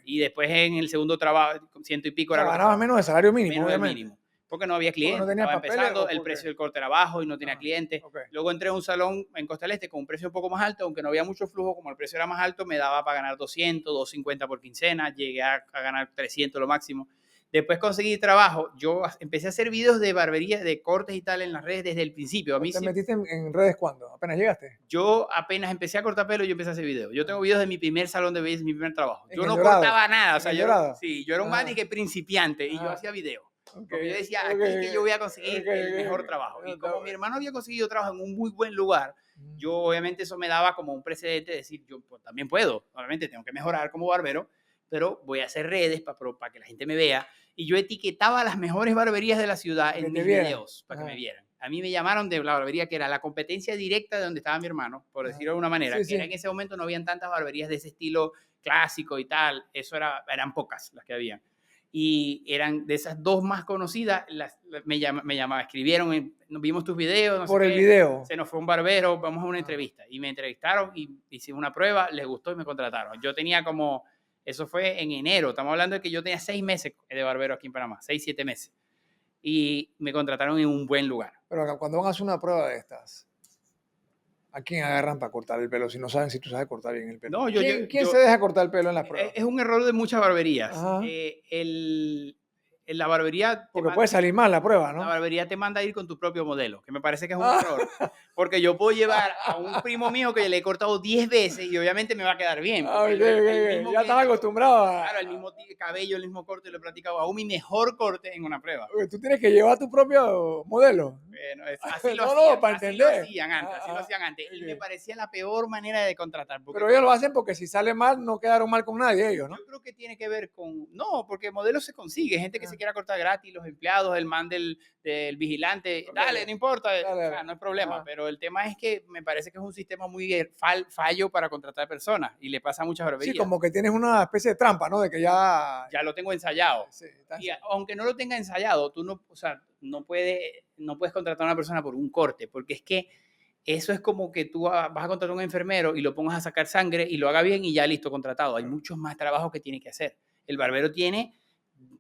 Y después en el segundo trabajo, 100 y pico. Ganabas menos de salario mínimo, obviamente. Porque no había clientes, no tenía papeles, empezando, el precio del corte era bajo y no tenía clientes. Luego entré a un salón en Costa del Este con un precio un poco más alto, aunque no había mucho flujo, como el precio era más alto, me daba para ganar 200, 250 por quincena, llegué a ganar 300 lo máximo. Después conseguí trabajo, yo empecé a hacer videos de barbería, de cortes y tal en las redes desde el principio. ¿Te metiste en redes cuándo? ¿Apenas llegaste? Yo apenas empecé a cortar pelo, yo empecé a hacer videos. Yo tengo videos de mi primer salón de belleza, mi primer trabajo. Yo no cortaba nada, o sea, yo era un man que principiante y yo hacía videos. Porque yo decía, aquí es que yo voy a conseguir el mejor trabajo. Y como mi hermano había conseguido trabajo en un muy buen lugar, yo obviamente eso me daba como un precedente de decir, yo pues, también puedo. Obviamente tengo que mejorar como barbero, pero voy a hacer redes para que la gente me vea. Y yo etiquetaba las mejores barberías de la ciudad en mis videos para que me vieran. A mí me llamaron de la barbería que era la competencia directa de donde estaba mi hermano, por decirlo de alguna manera. Era en ese momento no habían tantas barberías de ese estilo clásico y tal. Eso eran pocas las que habían. Y eran de esas dos más conocidas, me llamaba, escribieron, vimos tus videos. No por el video. Se nos fue un barbero, vamos a una entrevista. Y me entrevistaron y hicimos una prueba, les gustó y me contrataron. Yo tenía eso fue en enero, estamos hablando de que yo tenía 6 meses de barbero aquí en Panamá, 6, 7 meses. Y me contrataron en un buen lugar. Pero cuando van a hacer una prueba de estas, ¿a quién agarran para cortar el pelo si no saben si tú sabes cortar bien el pelo? No, ¿Quién se deja cortar el pelo en las pruebas? Es un error de muchas barberías. En la barbería... Porque puede salir mal la prueba, ¿no? La barbería te manda a ir con tu propio modelo, que me parece que es un error. Porque yo puedo llevar a un primo mío que le he cortado 10 veces y obviamente me va a quedar bien. Ya estaba acostumbrado a... Claro, el mismo cabello, el mismo corte, lo he practicado. Hago mi mejor corte en una prueba. Tú tienes que llevar tu propio modelo. Bueno, así lo hacían antes. Y me parecía la peor manera de contratar. Pero ellos lo hacen porque si sale mal, no quedaron mal con nadie ellos, ¿no? Yo creo que tiene que ver con... No, porque modelos se consigue. Gente que se quiera cortar gratis, los empleados, el man del vigilante. Dale, no importa, no hay problema. Pero el tema es que me parece que es un sistema muy fallo para contratar personas. Y le pasa a muchas barberías. Sí, como que tienes una especie de trampa, ¿no? De que ya lo tengo ensayado. Sí, y aunque no lo tenga ensayado, tú no puedes contratar a una persona por un corte, porque es que eso es como que tú vas a contratar a un enfermero y lo pongas a sacar sangre y lo haga bien y ya listo, contratado. Hay muchos más trabajos que tiene que hacer. El barbero tiene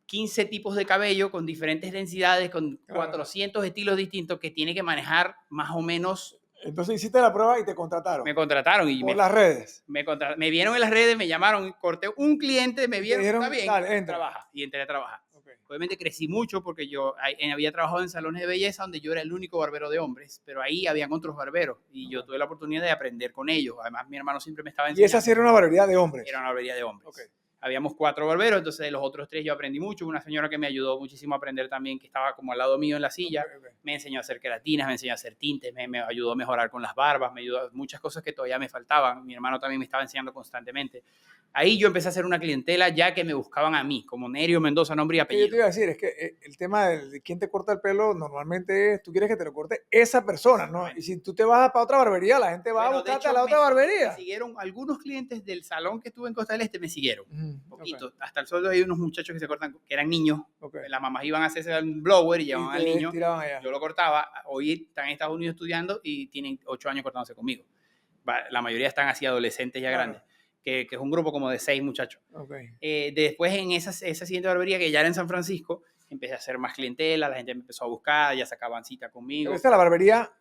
15 tipos de cabello con diferentes densidades, con 400 estilos distintos que tiene que manejar más o menos. Entonces hiciste la prueba y te contrataron. Me contrataron. Por las redes. Me vieron en las redes, me llamaron, corté un cliente, me vieron, dijeron, está bien, dale, trabaja. Y entré a trabajar. Obviamente crecí mucho porque yo había trabajado en salones de belleza donde yo era el único barbero de hombres, pero ahí habían otros barberos y yo tuve la oportunidad de aprender con ellos. Además, mi hermano siempre me estaba enseñando. ¿Y esa sí era una barbería de hombres? Era una barbería de hombres. Okay. Habíamos 4 barberos, entonces de los otros 3 yo aprendí mucho. Una señora que me ayudó muchísimo a aprender también, que estaba como al lado mío en la silla, me enseñó a hacer queratinas, me enseñó a hacer tintes, me ayudó a mejorar con las barbas, me ayudó a muchas cosas que todavía me faltaban. Mi hermano también me estaba enseñando constantemente. Ahí yo empecé a hacer una clientela ya que me buscaban a mí, como Nerio Mendoza, nombre y apellido. Yo te iba a decir, es que el tema de quién te corta el pelo normalmente es, tú quieres que te lo corte esa persona, ¿no? Y si tú te vas para otra barbería, la gente va a buscarte a la otra barbería. Me siguieron algunos clientes del salón que estuve en Costa del Este, me siguieron, poquito. Hasta el sol de hoy hay unos muchachos que se cortan, que eran niños, las mamás iban a hacerse un blower y llevaban al niño, yo lo cortaba. Hoy están en Estados Unidos estudiando y tienen 8 años cortándose conmigo. La mayoría están así adolescentes ya grandes. Que es un grupo como de 6 muchachos. Después en esa siguiente barbería, que ya era en San Francisco, empecé a hacer más clientela, la gente me empezó a buscar, ya sacaban cita conmigo. ¿Esta es la barbería?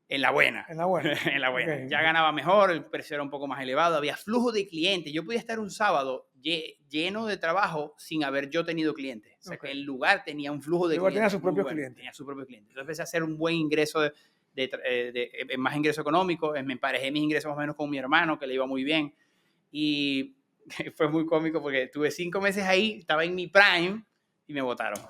En la buena. En la buena. En la buena. Ya ganaba mejor, el precio era un poco más elevado, había flujo de clientes. Yo podía estar un sábado lleno de trabajo sin haber yo tenido clientes. O sea, que el lugar tenía un flujo de clientes. Tenía sus propios clientes. Tenía sus propios clientes. Entonces empecé a hacer un buen ingreso, más ingreso económico. Me emparejé mis ingresos más o menos con mi hermano, que le iba muy bien. Y fue muy cómico porque tuve 5 meses ahí, estaba en mi prime y me votaron.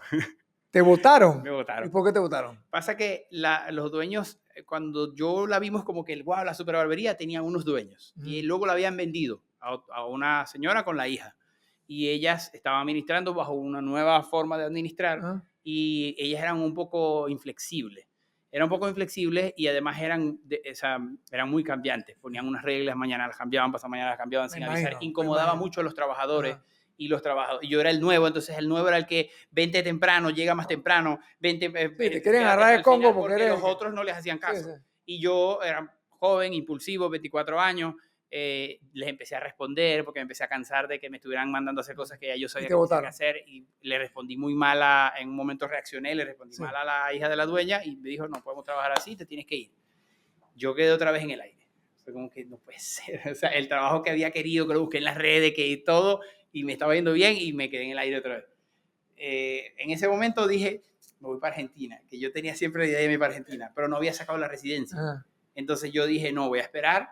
¿Te votaron? Me votaron. ¿Y por qué te votaron? Pasa que los dueños, cuando yo la vimos como que wow, la super barbería, tenían unos dueños. Y luego la habían vendido a una señora con la hija. Y ellas estaban administrando bajo una nueva forma de administrar. Y ellas eran un poco inflexibles. Y además eran muy cambiantes. Ponían unas reglas, mañana las cambiaban, pasado mañana las cambiaban sin avisar. Incomodaba mucho a los trabajadores. Y yo era el nuevo, entonces el nuevo era el que vente temprano, llega más temprano, te quieren agarrar el Congo porque los otros no les hacían caso. Sí. Y yo era joven, impulsivo, 24 años, les empecé a responder porque me empecé a cansar de que me estuvieran mandando a hacer cosas que ya yo sabía que tenía que hacer, y le respondí muy mal, en un momento reaccioné, le respondí mal a la hija de la dueña y me dijo, no podemos trabajar así, te tienes que ir. Yo quedé otra vez en el aire. Fue como que no puede ser, o sea, el trabajo que había querido, que lo busqué en las redes, que todo, y me estaba yendo bien y me quedé en el aire otra vez. En ese momento dije, me voy para Argentina, que yo tenía siempre la idea de irme para Argentina, pero no había sacado la residencia. Entonces yo dije, no, voy a esperar,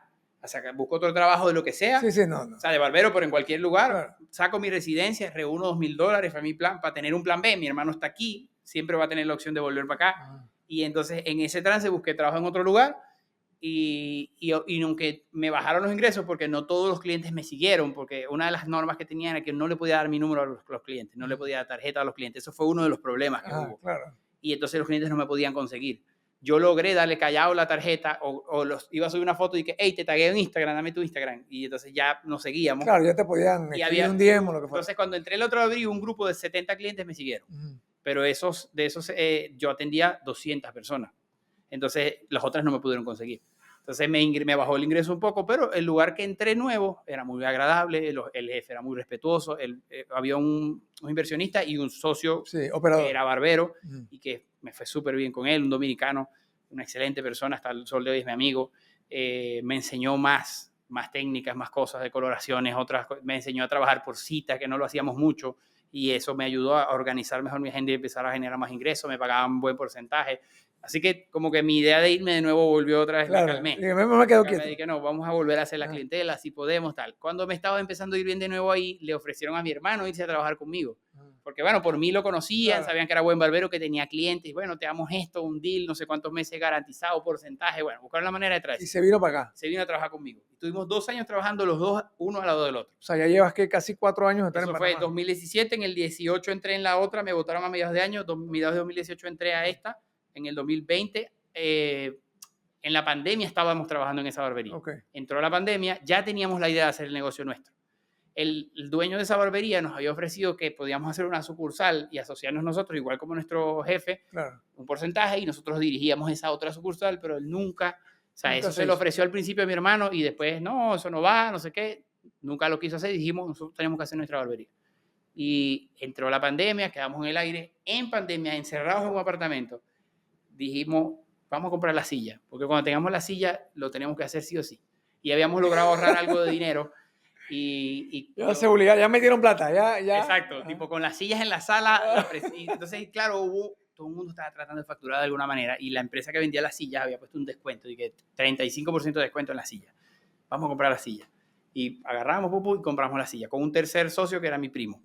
busco otro trabajo de lo que sea, o sea, de barbero, pero en cualquier lugar, saco mi residencia, reúno $2,000, fue mi plan, para tener un plan B. Mi hermano está aquí, siempre va a tener la opción de volver para acá. Y entonces en ese trance busqué trabajo en otro lugar. Y aunque me bajaron los ingresos porque no todos los clientes me siguieron, porque una de las normas que tenía era que no le podía dar mi número a los clientes, no le podía dar tarjeta a los clientes. Eso fue uno de los problemas que hubo. Y entonces los clientes no me podían conseguir. Yo logré darle callado la tarjeta o iba a subir una foto y que, hey, te tagueo en Instagram, dame tu Instagram. Y entonces ya nos seguíamos. Claro, ya te podían escribir un DM o lo que fuera. Entonces cuando entré el otro abril, un grupo de 70 clientes me siguieron. Pero de esos yo atendía 200 personas. Entonces las otras no me pudieron conseguir. Entonces me bajó el ingreso un poco, pero el lugar que entré nuevo era muy agradable, el jefe era muy respetuoso, había un inversionista y un socio que era barbero y que me fue súper bien con él, un dominicano, una excelente persona, hasta el sol de hoy es mi amigo. Me enseñó más técnicas, más cosas de coloraciones, me enseñó a trabajar por cita, que no lo hacíamos mucho, y eso me ayudó a organizar mejor mi agenda y empezar a generar más ingresos, me pagaban un buen porcentaje. Así que como que mi idea de irme de nuevo volvió otra vez, me calmé. Me quedo quieto. Me dije, no, vamos a volver a hacer la clientela, si podemos, tal. Cuando me estaba empezando a ir bien de nuevo ahí, le ofrecieron a mi hermano irse a trabajar conmigo. Porque, bueno, por mí lo conocían, sabían que era buen barbero, que tenía clientes. Bueno, te damos esto, un deal, no sé cuántos meses garantizado, porcentaje. Bueno, buscaron la manera de traerse. Y se vino para acá. Se vino a trabajar conmigo. Estuvimos 2 años trabajando los dos, uno al lado del otro. O sea, ya llevas que casi 4 años de estar en Panamá. Eso fue 2017, en el 18 entré en la otra, me votaron a mediados de año, mediados de 2018 entré a esta, en el 2020. En la pandemia estábamos trabajando en esa barbería. Entró la pandemia, ya teníamos la idea de hacer el negocio nuestro. El dueño de esa barbería nos había ofrecido que podíamos hacer una sucursal y asociarnos nosotros, igual como nuestro jefe, un porcentaje, y nosotros dirigíamos esa otra sucursal, pero él nunca, o sea, eso se lo ofreció al principio a mi hermano y después, no, eso no va, no sé qué, nunca lo quiso hacer y dijimos, nosotros tenemos que hacer nuestra barbería. Y entró la pandemia, quedamos en el aire, en pandemia, encerrados en un apartamento, dijimos, vamos a comprar la silla, porque cuando tengamos la silla lo tenemos que hacer sí o sí. Y habíamos logrado ahorrar algo de dinero Ya seguridad, ya metieron plata, ya. Exacto, tipo con las sillas en la sala. Entonces, claro, todo el mundo estaba tratando de facturar de alguna manera y la empresa que vendía las sillas había puesto un descuento y que 35% de descuento en la silla. Vamos a comprar la silla. Y agarramos y compramos la silla con un tercer socio que era mi primo.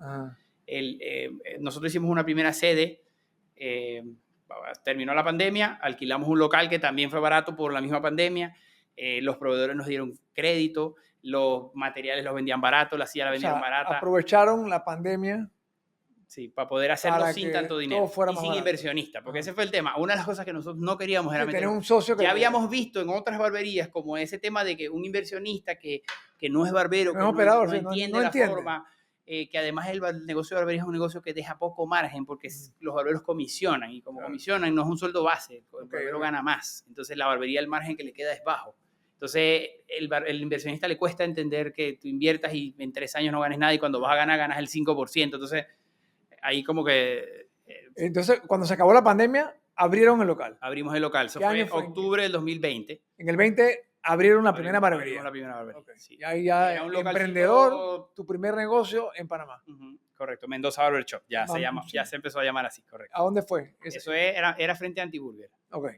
Nosotros hicimos una primera sede, terminó la pandemia, alquilamos un local que también fue barato por la misma pandemia, los proveedores nos dieron crédito, los materiales los vendían barato, la silla la vendieron barata. Aprovecharon la pandemia. Sí, para poder hacerlo sin tanto dinero y sin inversionista, porque ese fue el tema. Una de las cosas que nosotros no queríamos era tener un socio que ya habíamos visto en otras barberías como ese tema de que un inversionista que no es barbero, que no entiende la forma, que además el negocio de barbería es un negocio que deja poco margen porque los barberos comisionan y como comisionan no es un sueldo base, el barbero gana más. Entonces la barbería el margen que le queda es bajo. Entonces, el inversionista le cuesta entender que tú inviertas y en 3 años no ganes nada y cuando vas a ganar, ganas el 5%. Entonces, ahí como que... Entonces, cuando se acabó la pandemia, abrieron el local. Abrimos el local. Eso fue en octubre del 2020. En el 20 abrieron la primera barbería. La primera barbería. Okay. Sí. Y ahí ya emprendedor, tu primer negocio en Panamá. Correcto, Mendoza Barber Shop. Ya se empezó a llamar así, correcto. ¿A dónde fue? Eso era frente a Antiburger. Okay.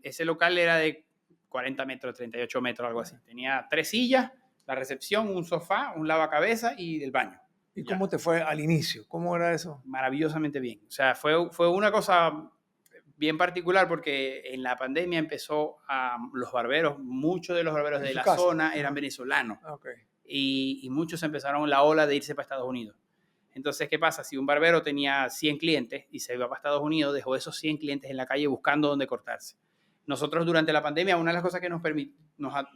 Ese local era de 40 metros, 38 metros, algo así. Tenía 3 sillas, la recepción, un sofá, un lavacabezas y el baño. ¿Y cómo te fue al inicio? ¿Cómo era eso? Maravillosamente bien. O sea, fue una cosa bien particular porque en la pandemia empezó a los barberos, muchos de los barberos de la zona eran venezolanos. Okay. Y muchos empezaron la ola de irse para Estados Unidos. Entonces, ¿qué pasa? Si un barbero tenía 100 clientes y se iba para Estados Unidos, dejó esos 100 clientes en la calle buscando dónde cortarse. Nosotros durante la pandemia, una de las cosas que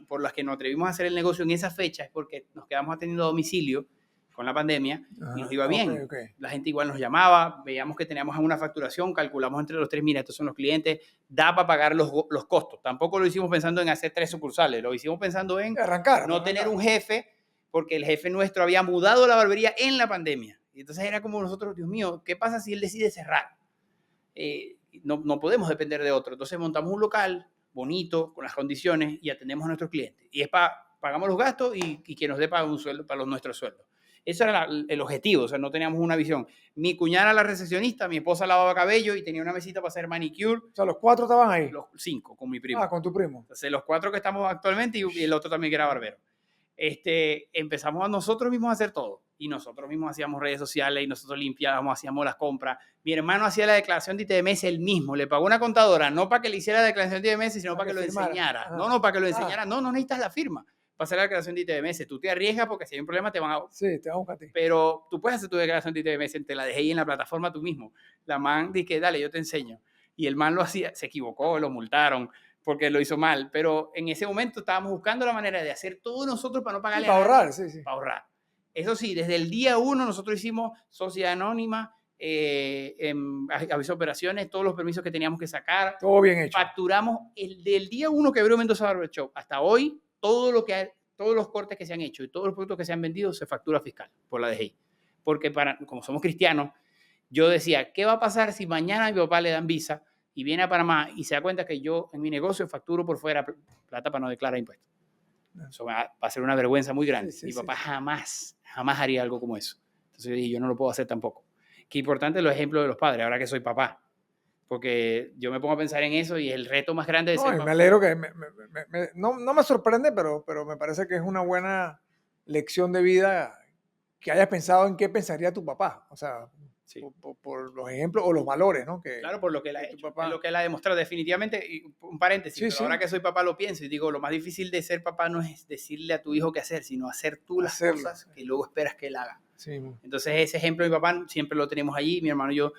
por las que nos atrevimos a hacer el negocio en esa fecha es porque nos quedamos atendiendo a domicilio con la pandemia y nos iba bien. Okay. La gente igual nos llamaba, veíamos que teníamos una facturación, calculamos entre los 3, mira, estos son los clientes, da para pagar los costos. Tampoco lo hicimos pensando en hacer 3 sucursales, lo hicimos pensando en tener un jefe, porque el jefe nuestro había mudado la barbería en la pandemia. Y entonces era como nosotros, Dios mío, ¿qué pasa si él decide cerrar? No podemos depender de otro. Entonces montamos un local bonito, con las condiciones, y atendemos a nuestros clientes. Y pagamos los gastos y que nos dé para un sueldo, para nuestros sueldos. Eso era el objetivo, o sea, no teníamos una visión. Mi cuñada era la recepcionista, mi esposa lavaba cabello y tenía una mesita para hacer manicure. O sea, ¿los 4 estaban ahí? Los 5, con mi primo. Con tu primo. Entonces, los 4 que estamos actualmente y el otro también que era barbero. Empezamos nosotros mismos a hacer todo. Y nosotros mismos hacíamos redes sociales y nosotros limpiábamos, hacíamos las compras. Mi hermano hacía la declaración de ITBMS él mismo. Le pagó una contadora, no para que le hiciera la declaración de ITBMS, sino para que lo enseñara. No, para que lo enseñara. No necesitas la firma para hacer la declaración de ITBMS. Tú te arriesgas porque si hay un problema te van a... Sí, te van a buscar a ti. Pero tú puedes hacer tu declaración de ITBMS, te la dejé ahí en la plataforma tú mismo. La man dice, dale, yo te enseño. Y el man lo hacía, se equivocó, lo multaron porque lo hizo mal. Pero en ese momento estábamos buscando la manera de hacer todo nosotros para no pagarle para ahorrar, sí. Para ahorrar. Eso sí, desde el día 1 nosotros hicimos sociedad anónima, aviso de operaciones, todos los permisos que teníamos que sacar. Todo bien hecho. Facturamos del día 1 que abrió Mendoza Barber Shop hasta hoy, todos los cortes que se han hecho y todos los productos que se han vendido se factura fiscal por la DGI. Porque como somos cristianos, yo decía, ¿qué va a pasar si mañana a mi papá le dan visa y viene a Panamá y se da cuenta que yo en mi negocio facturo por fuera plata para no declarar impuestos? Eso va a ser una vergüenza muy grande. Mi papá jamás haría algo como eso. Entonces yo dije, yo no lo puedo hacer tampoco. Qué importante los ejemplos de los padres, ahora que soy papá. Porque yo me pongo a pensar en eso y el reto más grande de ser papá. Me alegro que no me sorprende, pero me parece que es una buena lección de vida que hayas pensado en qué pensaría tu papá. O sea, sí. por los ejemplos o los valores, ¿no? Claro, por lo que él ha hecho, lo que él ha demostrado. Definitivamente, y un paréntesis, pero ahora que soy papá lo pienso y digo, lo más difícil de ser papá no es decirle a tu hijo qué hacer, sino hacer tú las cosas que luego esperas que él haga. Sí. Entonces, ese ejemplo de mi papá siempre lo tenemos allí, mi hermano y yo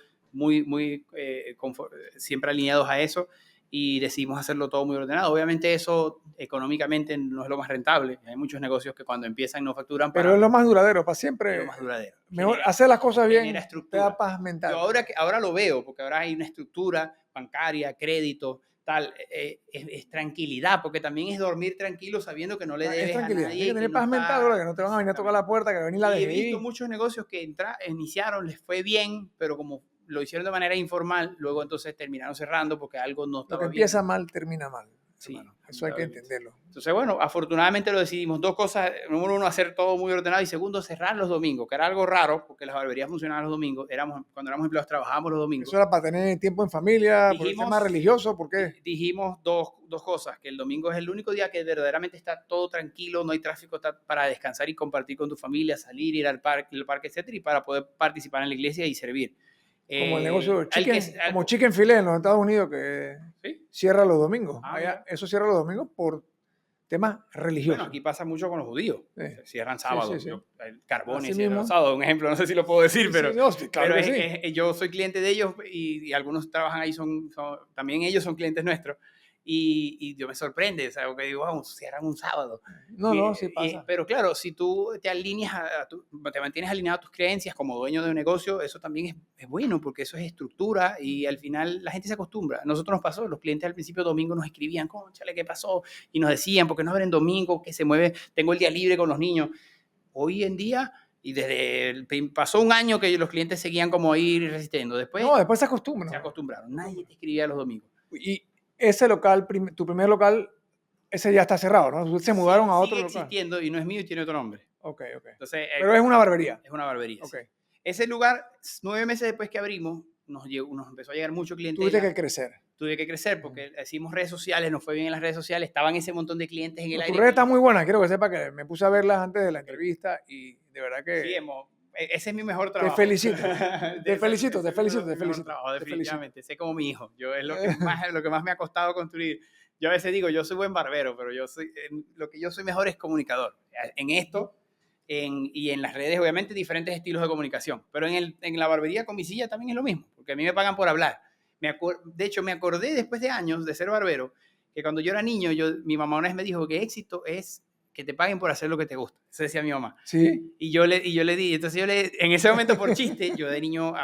siempre alineados a eso y decidimos hacerlo todo muy ordenado. Obviamente eso económicamente no es lo más rentable. Hay muchos negocios que cuando empiezan no facturan. Pero es lo más duradero, para siempre. Es lo más duradero. Mejor hacer las cosas bien, te da paz mental. Yo ahora lo veo, porque ahora hay una estructura bancaria, crédito, tal. Es tranquilidad, porque también es dormir tranquilo sabiendo que no le debes a nadie. Hay que tener paz mental, que no te van a venir a tocar la puerta, que venir la DGI. He visto muchos negocios que iniciaron, les fue bien, pero como lo hicieron de manera informal, luego entonces terminaron cerrando porque algo no estaba bien. Lo que empieza mal, termina mal. Sí, eso hay que entenderlo. Entonces, bueno, afortunadamente lo decidimos. 2 cosas. Número 1, hacer todo muy ordenado. Y segundo, cerrar los domingos, que era algo raro, porque las barberías funcionaban los domingos. Cuando éramos empleados, trabajábamos los domingos. Eso era para tener tiempo en familia, por el tema religioso, ¿por qué? Dijimos dos cosas, que el domingo es el único día que verdaderamente está todo tranquilo, no hay tráfico, está para descansar y compartir con tu familia, salir, ir al parque, etcétera, y para poder participar en la iglesia y servir. Como el negocio de como Chicken Filet en los Estados Unidos, que ¿sí? Cierra los domingos. Eso cierra los domingos por temas religiosos. Bueno, aquí pasa mucho con los judíos. Cierran sábado. Sí. El Carbone cierra sábado, un ejemplo, no sé si lo puedo decir, pero, yo soy cliente de ellos y algunos trabajan ahí, también ellos son clientes nuestros. Y yo me sorprende, o sea, que digo, wow, cierran un sábado. No, sí pasa. Pero claro, si tú te alineas, te mantienes alineado a tus creencias como dueño de un negocio, eso también es bueno, porque eso es estructura y al final la gente se acostumbra. A nosotros nos pasó, los clientes al principio domingo nos escribían, cónchale, ¿qué pasó? Y nos decían, ¿por qué no abren domingo? Que se mueve, tengo el día libre con los niños. Hoy en día... Y pasó un año que los clientes seguían como ahí resistiendo. Después se acostumbran. Se acostumbraron. Nadie te escribía los domingos. Y ese local, tu primer local, ese ya está cerrado, ¿no? Ustedes se mudaron a otro local. Sigue existiendo y no es mío y tiene otro nombre. Ok. Entonces, pero es una barbería. Es una barbería. Okay. Sí. Ese lugar, 9 meses después que abrimos, nos empezó a llegar mucho cliente. Tuve que crecer porque hicimos redes sociales, nos fue bien en las redes sociales, estaban ese montón de clientes en el aire. Tu red está muy buena, quiero que sepa que me puse a verlas antes de la entrevista y de verdad que... Sí, ese es mi mejor trabajo. Te felicito. Te felicito. Trabajo, definitivamente. Sé como mi hijo. Es lo que más me ha costado construir. Yo a veces digo, yo soy buen barbero, pero lo que yo soy mejor es comunicador. En esto y en las redes, obviamente, diferentes estilos de comunicación. Pero en la barbería con mi silla también es lo mismo, porque a mí me pagan por hablar. De hecho, me acordé después de años de ser barbero, que cuando yo era niño, mi mamá una vez me dijo que éxito es que te paguen por hacer lo que te gusta. Eso decía mi mamá. Sí. Y yo le di, entonces en ese momento por chiste, yo de niño,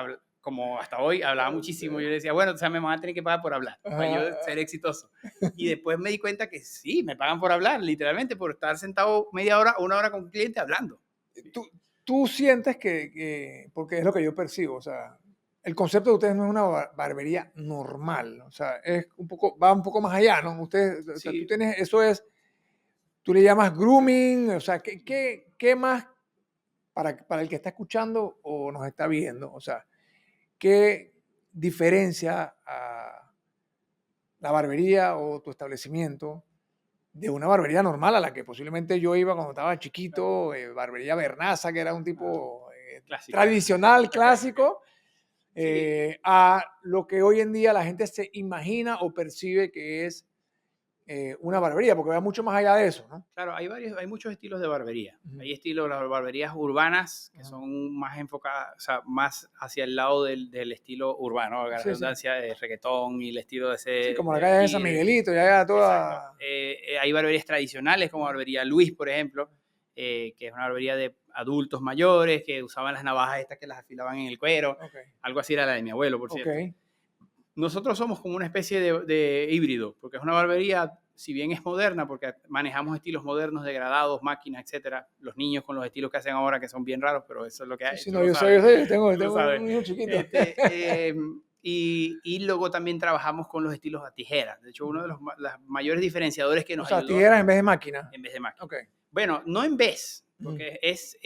como hasta hoy, hablaba muchísimo. Yo le decía, bueno, o sea, me van a tener que pagar por hablar, para yo ser exitoso. Y después me di cuenta que sí, me pagan por hablar, literalmente, por estar sentado media hora o 1 hora con un cliente hablando. Tú sientes que, porque es lo que yo percibo, o sea, el concepto de ustedes no es una barbería normal, o sea, va un poco más allá, ¿no? Ustedes, sí. O sea, tú tienes, tú le llamas grooming, o sea, ¿qué más para el que está escuchando o nos está viendo? O sea, ¿qué diferencia a la barbería o tu establecimiento de una barbería normal a la que posiblemente yo iba cuando estaba chiquito, barbería Bernaza, que era un tipo tradicional, clásico, a lo que hoy en día la gente se imagina o percibe que es una barbería, porque va mucho más allá de eso, ¿no? Claro, hay muchos estilos de barbería. Hay estilos, las barberías urbanas, que son más enfocadas, o sea, más hacia el lado del estilo urbano, la redundancia de reggaetón y el estilo de ese... Sí, como la calle de San Miguelito, ya toda... hay barberías tradicionales, como barbería Luis, por ejemplo, que es una barbería de adultos mayores, que usaban las navajas estas que las afilaban en el cuero. Algo así era la de mi abuelo, por cierto. Nosotros somos como una especie de híbrido, porque es una barbería, si bien es moderna, porque manejamos estilos modernos, degradados, máquinas, etcétera. Los niños con los estilos que hacen ahora, que son bien raros, pero eso es lo que hay. Sí, no, yo tengo un niño chiquito. Y luego también trabajamos con los estilos a tijera. De hecho, uno de los mayores diferenciadores que nos ayudó... O sea, tijeras en vez de máquina. En vez de máquina. Bueno, no en vez, porque es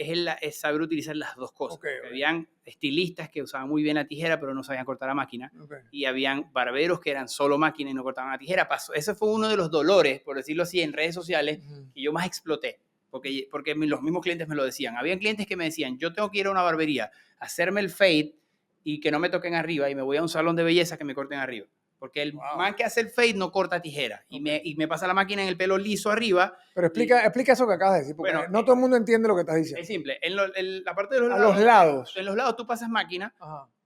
saber utilizar las dos cosas. Habían estilistas que usaban muy bien la tijera, pero no sabían cortar la máquina. Y habían barberos que eran solo máquina y no cortaban la tijera. Ese fue uno de los dolores, por decirlo así, en redes sociales, que yo más exploté. Porque los mismos clientes me lo decían. Habían clientes que me decían, yo tengo que ir a una barbería, hacerme el fade y que no me toquen arriba, y me voy a un salón de belleza que me corten arriba. Porque el man que hace el fade no corta tijera y me pasa la máquina en el pelo liso arriba. Pero explica eso que acabas de decir, porque no todo el mundo entiende lo que estás diciendo. Es simple. En la parte de los lados. En los lados tú pasas máquina,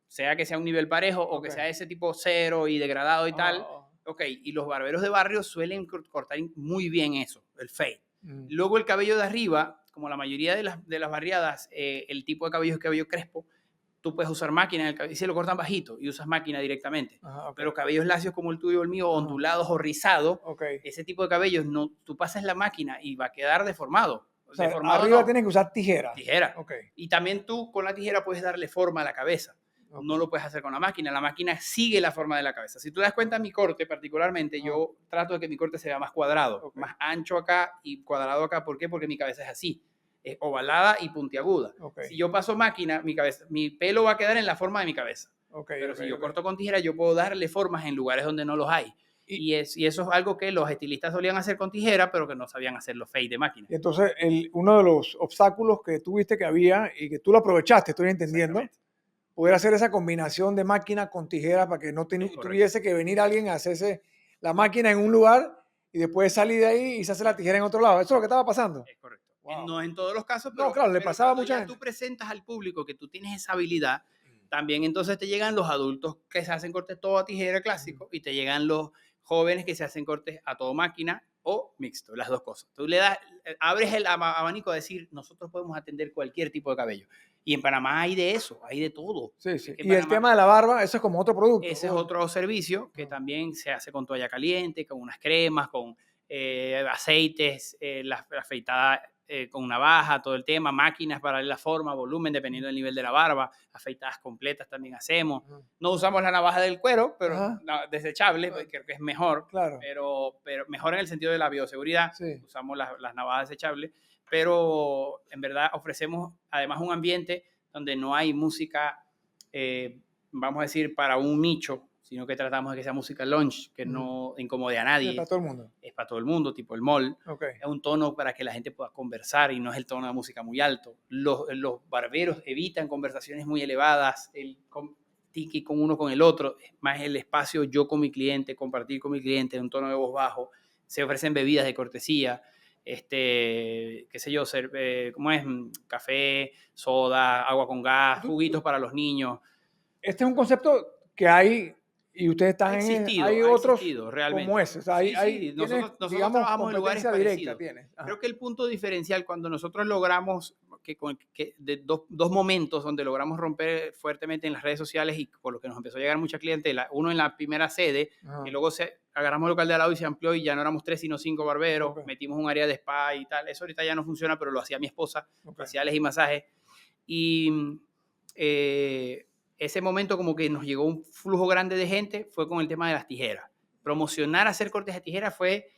sea que sea un nivel parejo o que sea ese tipo cero y degradado y tal. Y los barberos de barrio suelen cortar muy bien eso, el fade. Luego el cabello de arriba, como la mayoría de las barriadas, el tipo de cabello es cabello crespo. Tú puedes usar máquina en el cabello, y se lo cortan bajito y usas máquina directamente. Pero cabellos lacios como el tuyo o el mío, ondulados o rizados, ese tipo de cabellos, tú pasas la máquina y va a quedar deformado. O sea, arriba tienes que usar tijera. Y también tú con la tijera puedes darle forma a la cabeza. no lo puedes hacer con la máquina sigue la forma de la cabeza. Si tú te das cuenta, mi corte particularmente, yo trato de que mi corte se vea más cuadrado, más ancho acá y cuadrado acá. ¿Por qué? Porque mi cabeza es así, es ovalada y puntiaguda. Si yo paso máquina, mi pelo va a quedar en la forma de mi cabeza. Pero si yo corto con tijera, yo puedo darle formas en lugares donde no los hay. Y eso es algo que los estilistas solían hacer con tijera, pero que no sabían hacer los fade de máquina. Y entonces, uno de los obstáculos que tuviste que había y que tú lo aprovechaste, estoy entendiendo, poder hacer esa combinación de máquina con tijera para que no tuviese que venir alguien a hacerse la máquina en un lugar y después salir de ahí y se hace la tijera en otro lado. ¿Eso es lo que estaba pasando? Es correcto. Wow. No en todos los casos, pero, no, claro, le pasaba a mucha gente. Tú presentas al público que tú tienes esa habilidad, también entonces te llegan los adultos que se hacen cortes todo a tijera clásico y te llegan los jóvenes que se hacen cortes a todo máquina o mixto, las dos cosas. Tú abres el abanico a decir, nosotros podemos atender cualquier tipo de cabello. Y en Panamá hay de eso, hay de todo. Sí, sí. Y el tema de la barba, eso es como otro producto. Ese es otro servicio que también se hace con toalla caliente, con unas cremas, con aceites, la afeitada con navaja, todo el tema, máquinas para darle la forma, volumen, dependiendo del nivel de la barba, afeitadas completas también hacemos. No usamos la navaja del cuero, pero desechable, creo que es mejor, pero mejor en el sentido de la bioseguridad. Usamos las navajas desechables, pero en verdad ofrecemos además un ambiente donde no hay música, vamos a decir, para un nicho, sino que tratamos de que sea música lounge, que no incomode a nadie. Es para todo el mundo. Es para todo el mundo, tipo el mall. Es un tono para que la gente pueda conversar y no es el tono de música muy alto. Los barberos evitan conversaciones muy elevadas, el tiki con uno con el otro, es más el espacio yo con mi cliente, compartir con mi cliente en un tono de voz bajo. Se ofrecen bebidas de cortesía, qué sé yo, ¿cómo es? Café, soda, agua con gas, juguitos para los niños. Este es un concepto que hay... Y ustedes están hay otros realmente. Como ese. O sea, nosotros trabajamos en lugares parecidos. Creo que el punto diferencial cuando nosotros logramos de dos momentos donde logramos romper fuertemente en las redes sociales y por lo que nos empezó a llegar mucha clientela, uno en la primera sede y luego agarramos el local de al lado y se amplió y ya no éramos 3 sino 5 barberos, metimos un área de spa y tal. Eso ahorita ya no funciona, pero lo hacía mi esposa, faciales y masajes. Y ese momento como que nos llegó un flujo grande de gente fue con el tema de las tijeras. Promocionar hacer cortes de tijeras fue...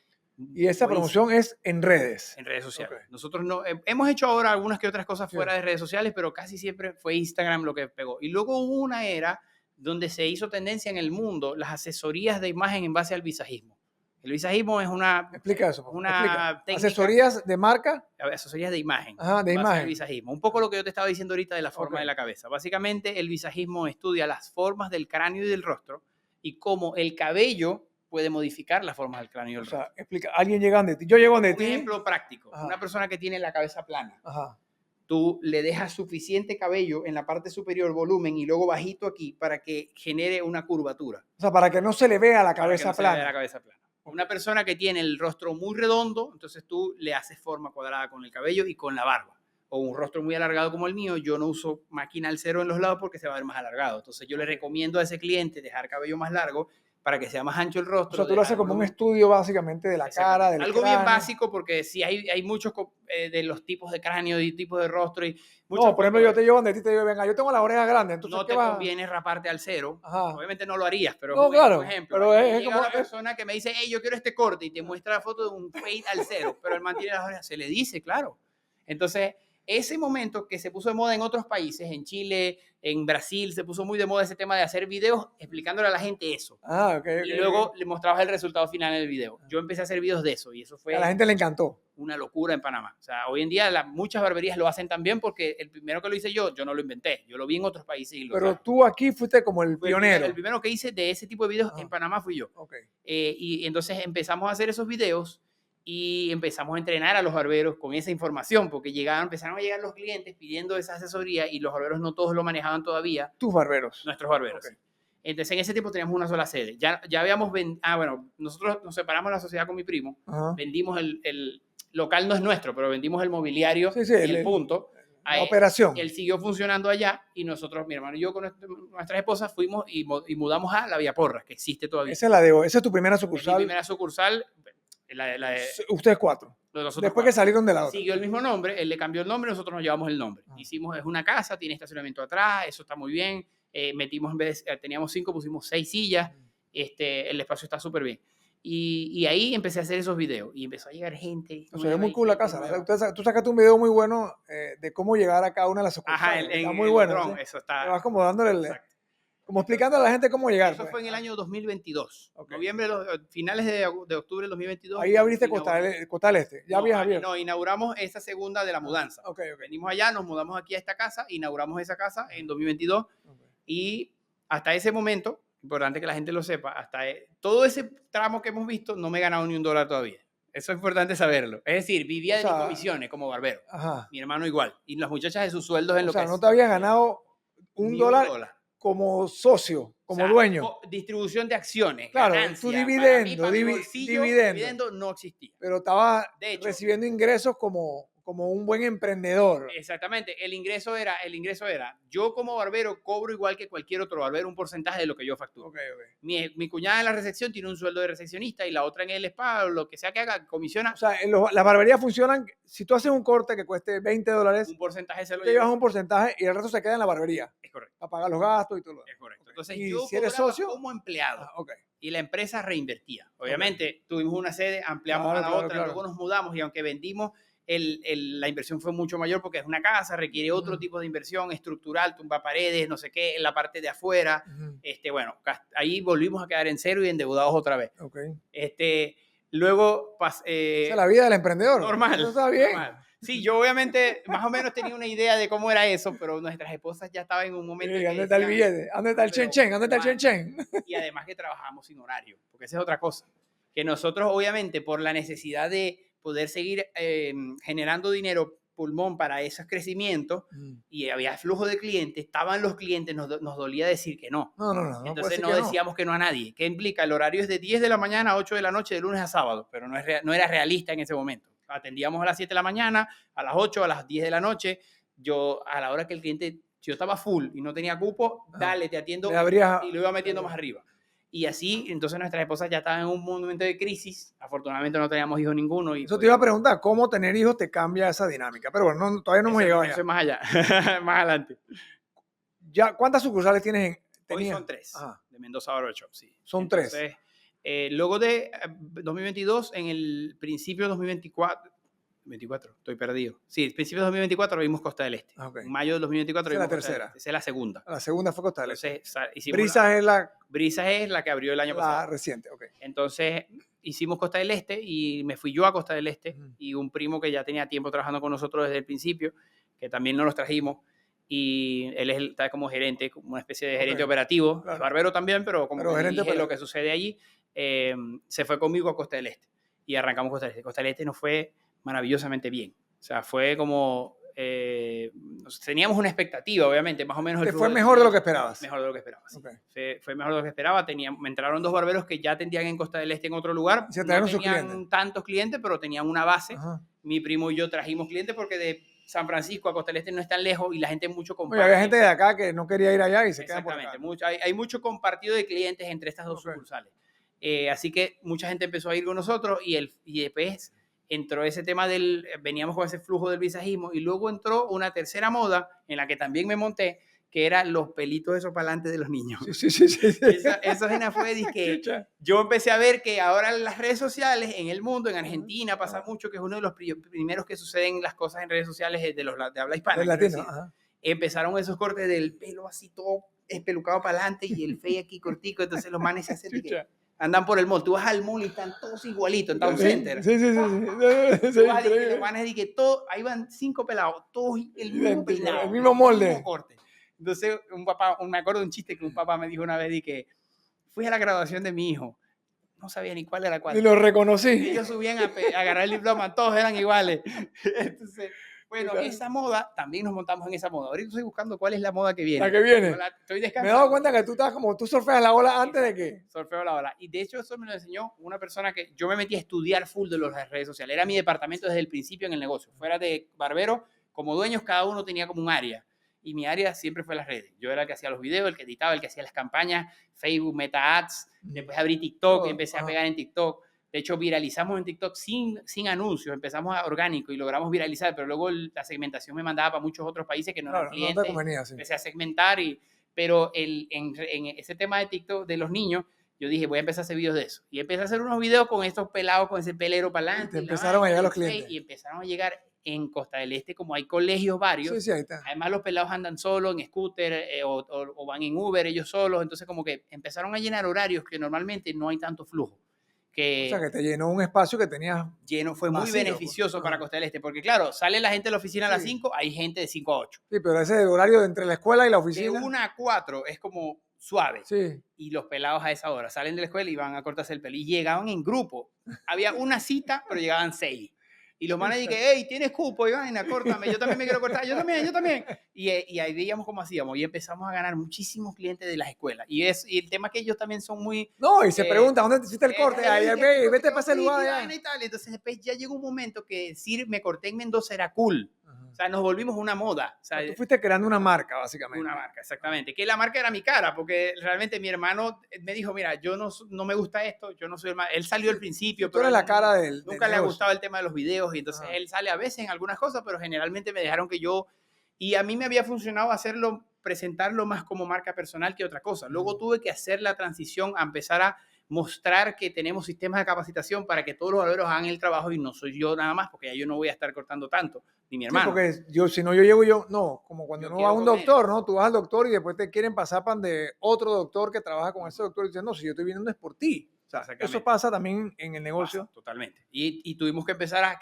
Y esa promoción es en redes. En redes sociales. Nosotros no... hemos hecho ahora algunas que otras cosas fuera de redes sociales, pero casi siempre fue Instagram lo que pegó. Y luego hubo una era donde se hizo tendencia en el mundo las asesorías de imagen en base al visajismo. El visajismo es una... Explica eso. Una técnica, ¿asesorías de marca? Asesorías de imagen. Ajá, de imagen. El visajismo. Un poco lo que yo te estaba diciendo ahorita de la forma de la cabeza. Básicamente, el visajismo estudia las formas del cráneo y del rostro y cómo el cabello puede modificar las formas del cráneo y del rostro. O sea, explica. Alguien llega donde ti. Yo llego donde ti. Un ejemplo práctico. Una persona que tiene la cabeza plana. Tú le dejas suficiente cabello en la parte superior, volumen, y luego bajito aquí para que genere una curvatura. O sea, para que no se le vea la cabeza plana. Se le vea la cabeza plana. Una persona que tiene el rostro muy redondo, entonces tú le haces forma cuadrada con el cabello y con la barba. O un rostro muy alargado como el mío, yo no uso máquina al cero en los lados porque se va a ver más alargado. Entonces yo le recomiendo a ese cliente dejar cabello más largo para que sea más ancho el rostro. O sea, tú lo haces como un estudio básicamente de la cara, del algo cráneo. Bien básico porque sí hay muchos de los tipos de cráneo y tipos de rostro. Y no, por ejemplo, yo te llevo donde ti te digo, venga, yo tengo las orejas grandes, entonces no te conviene raparte al cero. Obviamente no lo harías, pero no, claro, por ejemplo, pero es como una persona que me dice, hey, yo quiero este corte y te muestra la foto de un fade al cero, pero el man tiene las orejas, se le dice, claro. Entonces, ese momento que se puso de moda en otros países, en Chile, en Brasil, se puso muy de moda ese tema de hacer videos explicándole a la gente eso. Y luego le mostrabas el resultado final en el video. Yo empecé a hacer videos de eso y eso fue... A la gente le encantó. Una locura en Panamá. O sea, hoy en día muchas barberías lo hacen también porque el primero que lo hice yo no lo inventé. Yo lo vi en otros países. Pero tú aquí fuiste como el pionero. El primero que hice de ese tipo de videos en Panamá fui yo. Y entonces empezamos a hacer esos videos y empezamos a entrenar a los barberos con esa información, porque empezaron a llegar los clientes pidiendo esa asesoría y los barberos no todos lo manejaban todavía. ¿Tus barberos? Nuestros barberos. Entonces en ese tiempo teníamos una sola sede. Ya habíamos nosotros nos separamos de la sociedad con mi primo, vendimos el local, no es nuestro, pero vendimos el mobiliario y el punto. La operación. Él siguió funcionando allá y nosotros, mi hermano y yo con nuestras esposas fuimos y mudamos a La Vía Porras, que existe todavía. Esa es tu primera sucursal. Es mi primera sucursal. Ustedes 4. Después que salieron de la otra. Siguió el mismo nombre, él le cambió el nombre, nosotros nos llevamos el nombre. Es una casa, tiene estacionamiento atrás, eso está muy bien. metimos, en vez teníamos 5, pusimos 6 sillas. El espacio está súper bien. Y ahí empecé a hacer esos videos y empezó a llegar gente. O sea, es muy cool la casa. Tú sacaste un video muy bueno de cómo llegar a cada una de las sucursales. Ajá, está muy bueno. Dron, eso está. Te vas como dándole como explicando a la gente cómo llegar. Eso fue en el año 2022. Okay. Noviembre, finales de octubre del 2022. Ahí abriste Costa del Este. Ya habías abierto. No, inauguramos esa segunda de la mudanza. Venimos allá, nos mudamos aquí a esta casa, inauguramos esa casa en 2022. Y hasta ese momento, importante que la gente lo sepa, hasta todo ese tramo que hemos visto, no me he ganado ni $1 todavía. Eso es importante saberlo. Es decir, vivía de mis comisiones como barbero. Ajá. Mi hermano igual. Y las muchachas de sus sueldos en lo que es. O sea, no te habías ganado $1 como socio, como dueño. Distribución de acciones. Claro, ganancia, tu dividendo. Dividendo no existía. Pero estabas recibiendo ingresos como un buen emprendedor. Exactamente. El ingreso era, yo como barbero cobro igual que cualquier otro barbero un porcentaje de lo que yo facturo. Mi cuñada en la recepción tiene un sueldo de recepcionista y la otra en el spa, o lo que sea que haga, comisiona. O sea, las barberías funcionan, si tú haces un corte que cueste $20, un porcentaje se lo llevas un porcentaje y el resto se queda en la barbería. Es correcto. A pagar los gastos y todo lo demás. Es correcto. Entonces yo si eres socio como empleado. Y la empresa reinvertía. Obviamente tuvimos una sede, ampliamos a la otra, luego nos mudamos y aunque vendimos, la inversión fue mucho mayor porque es una casa, requiere otro tipo de inversión estructural, tumba paredes, no sé qué, en la parte de afuera. Bueno, ahí volvimos a quedar en cero y endeudados otra vez. Luego esa es la vida del emprendedor. Normal. Eso está bien. Normal. Sí, yo obviamente más o menos tenía una idea de cómo era eso, pero nuestras esposas ya estaban en un momento. ¿Dónde está el billete? ¿Dónde está el chen-chen? ¿Dónde está el chen-chen? Y además que trabajábamos sin horario, porque esa es otra cosa. Que nosotros, obviamente, por la necesidad de poder seguir generando dinero pulmón para esos crecimientos y había flujo de clientes, estaban los clientes, nos dolía decir que no. No. Entonces no decíamos que no a nadie. ¿Qué implica? El horario es de 10 de la mañana a 8 de la noche, de lunes a sábado, pero no era realista en ese momento. Atendíamos a las 7 de la mañana, a las 8, a las 10 de la noche. Yo, a la hora que el cliente, si yo estaba full y no tenía cupo, dale, te atiendo, y lo iba metiendo más arriba. Y así, entonces nuestras esposas ya estaban en un momento de crisis. Afortunadamente no teníamos hijos ninguno. Eso te iba a preguntar, ¿cómo tener hijos te cambia esa dinámica? Pero bueno, todavía no hemos llegado allá. Eso es más allá, más adelante. Ya, ¿cuántas sucursales tienes? Hoy son 3, de Mendoza Barber Shop, sí. Son entonces, 3. Luego de 2022, en el principio de 2024, estoy perdido. Sí, el principio de 2024 vimos Costa del Este. En mayo de 2024 vimos Costa del Este. Esa es la segunda. La segunda fue Costa del Este. Entonces, Brisas es la que abrió el año pasado. La reciente, ok. Entonces, hicimos Costa del Este y me fui yo a Costa del Este y un primo que ya tenía tiempo trabajando con nosotros desde el principio, que también nos los trajimos, y él está como gerente, como una especie de gerente operativo, claro. Barbero también, pero como que dirige lo que sucede allí, se fue conmigo a Costa del Este y arrancamos Costa del Este. Costa del Este nos fue maravillosamente bien. O sea, fue como... teníamos una expectativa, obviamente, más o menos. ¿Fue mejor de lo que esperabas? Mejor de lo que esperaba, sí. Fue mejor de lo que esperaba. Me entraron 2 barberos que ya atendían en Costa del Este en otro lugar. No tenían tantos clientes, pero tenían una base. Ajá. Mi primo y yo trajimos clientes porque de San Francisco a Costa del Este no es tan lejos y la gente mucho comparte. Había gente de acá que no quería ir allá y se queda por acá. Exactamente. Hay mucho compartido de clientes entre estas dos sucursales. Así que mucha gente empezó a ir con nosotros y después entró ese tema veníamos con ese flujo del visajismo y luego entró una tercera moda en la que también me monté, que eran los pelitos esos para adelante de los niños. Sí. Eso fue que yo empecé a ver que ahora en las redes sociales, en el mundo, en Argentina pasa mucho, que es uno de los primeros que suceden las cosas en redes sociales de habla hispana. De latino, empezaron esos cortes del pelo así todo espelucado para adelante y el fade aquí cortico, entonces los manes se hacen andan por el mall, tú vas al mall y están todos igualitos en Town Center. Sí. Tú vas y los manes y que todos, ahí van 5 pelados, todos el mismo peinado, el mismo molde. El mismo corte. Entonces, me acuerdo de un chiste que un papá me dijo una vez, y que fui a la graduación de mi hijo, no sabía ni cuál era cuál. Y lo reconocí. Ellos subían a agarrar el diploma, todos eran iguales. Entonces, bueno, esa moda, también nos montamos en esa moda. Ahorita estoy buscando cuál es la moda que viene. La que viene. Estoy descansando. Me he dado cuenta que tú surfeas la ola antes de que... Surfeo la ola. Y de hecho eso me lo enseñó una persona que yo me metí a estudiar full de las redes sociales. Era mi departamento desde el principio en el negocio. Fuera de barbero, como dueños, cada uno tenía como un área. Y mi área siempre fue las redes. Yo era el que hacía los videos, el que editaba, el que hacía las campañas, Facebook, Meta Ads. Después abrí TikTok, empecé a pegar en TikTok. De hecho, viralizamos en TikTok sin anuncios. Empezamos a orgánico y logramos viralizar, pero luego la segmentación me mandaba para muchos otros países que no eran clientes. No te convenía, sí. Empecé a segmentar Pero en ese tema de TikTok de los niños, yo dije, voy a empezar a hacer videos de eso. Y empecé a hacer unos videos con estos pelados, con ese pelero para adelante. Empezaron a llegar los clientes. Y empezaron a llegar en Costa del Este, como hay colegios varios. Sí, ahí está. Además, los pelados andan solos en scooter o van en Uber ellos solos. Entonces, como que empezaron a llenar horarios que normalmente no hay tanto flujo. O sea, que te llenó un espacio que tenías lleno. Fue muy beneficioso para Costa del Este, porque claro, sale la gente de la oficina a las 5, hay gente de 5 a 8. Sí, pero ese horario de entre la escuela y la oficina. De 1 a 4 es como suave. Sí. Y los pelados a esa hora salen de la escuela y van a cortarse el pelo. Y llegaban en grupo. Había una cita, pero llegaban 6. Y los manes dicen, hey, ¿tienes cupo? Y vaina, córtame, yo también me quiero cortar, yo también. Y ahí veíamos cómo hacíamos. Y empezamos a ganar muchísimos clientes de las escuelas. Y el tema es que ellos también son muy... No, y se preguntan, ¿dónde te hiciste el corte? Vete para ese lugar. Entonces después ya llegó un momento que decir, me corté en Mendoza era cool. O sea, nos volvimos una moda. O sea, tú fuiste creando una marca, básicamente. Una marca, exactamente. Que la marca era mi cara, porque realmente mi hermano me dijo, mira, yo no me gusta esto, yo no soy el más... Él salió al principio, pero eres la cara nunca le ha gustado el tema de los videos, y entonces él sale a veces en algunas cosas, pero generalmente me dejaron que yo... Y a mí me había funcionado presentarlo más como marca personal que otra cosa. Luego tuve que hacer la transición a empezar a mostrar que tenemos sistemas de capacitación para que todos los barberos hagan el trabajo y no soy yo nada más, porque ya yo no voy a estar cortando tanto, ni mi hermano. Sí, porque si no yo llego no, como cuando no va a un doctor, ¿no? Tú vas al doctor y después te quieren pasar pan de otro doctor que trabaja con ese doctor y dicen, no, si yo estoy viniendo es por ti. O sea, eso pasa también en el negocio. Pasa, totalmente. Y tuvimos que empezar a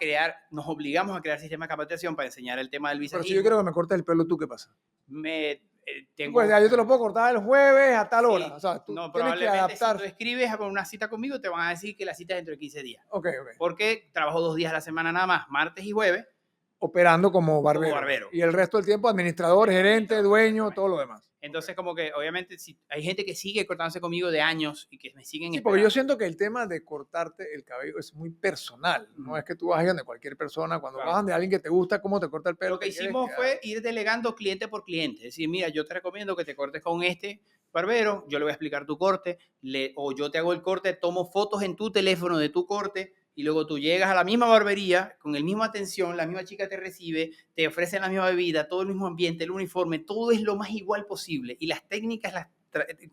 nos obligamos a crear sistemas de capacitación para enseñar el tema del visajismo. Pero si yo quiero que me cortes el pelo, ¿tú qué pasa? Pues yo te lo puedo cortar el jueves a tal hora. O sea, tú tienes que adaptar. Si tú escribes con una cita conmigo, te van a decir que la cita es dentro de 15 días. Okay. Porque trabajo 2 días a la semana nada más, martes y jueves. Operando como barbero. Y el resto del tiempo administrador, gerente, dueño, todo lo demás. Entonces, como que obviamente si hay gente que sigue cortándose conmigo de años y que me siguen esperando. Porque yo siento que el tema de cortarte el cabello es muy personal. No es que tú vas a ir donde cualquier persona. Cuando vas de alguien que te gusta cómo te corta el pelo. Lo que hicimos fue ir delegando cliente por cliente. Es decir, mira, yo te recomiendo que te cortes con este barbero, yo le voy a explicar tu corte, o yo te hago el corte, tomo fotos en tu teléfono de tu corte, y luego tú llegas a la misma barbería, con el misma atención, la misma chica te recibe, te ofrecen la misma bebida, todo el mismo ambiente, el uniforme, todo es lo más igual posible. Y las técnicas,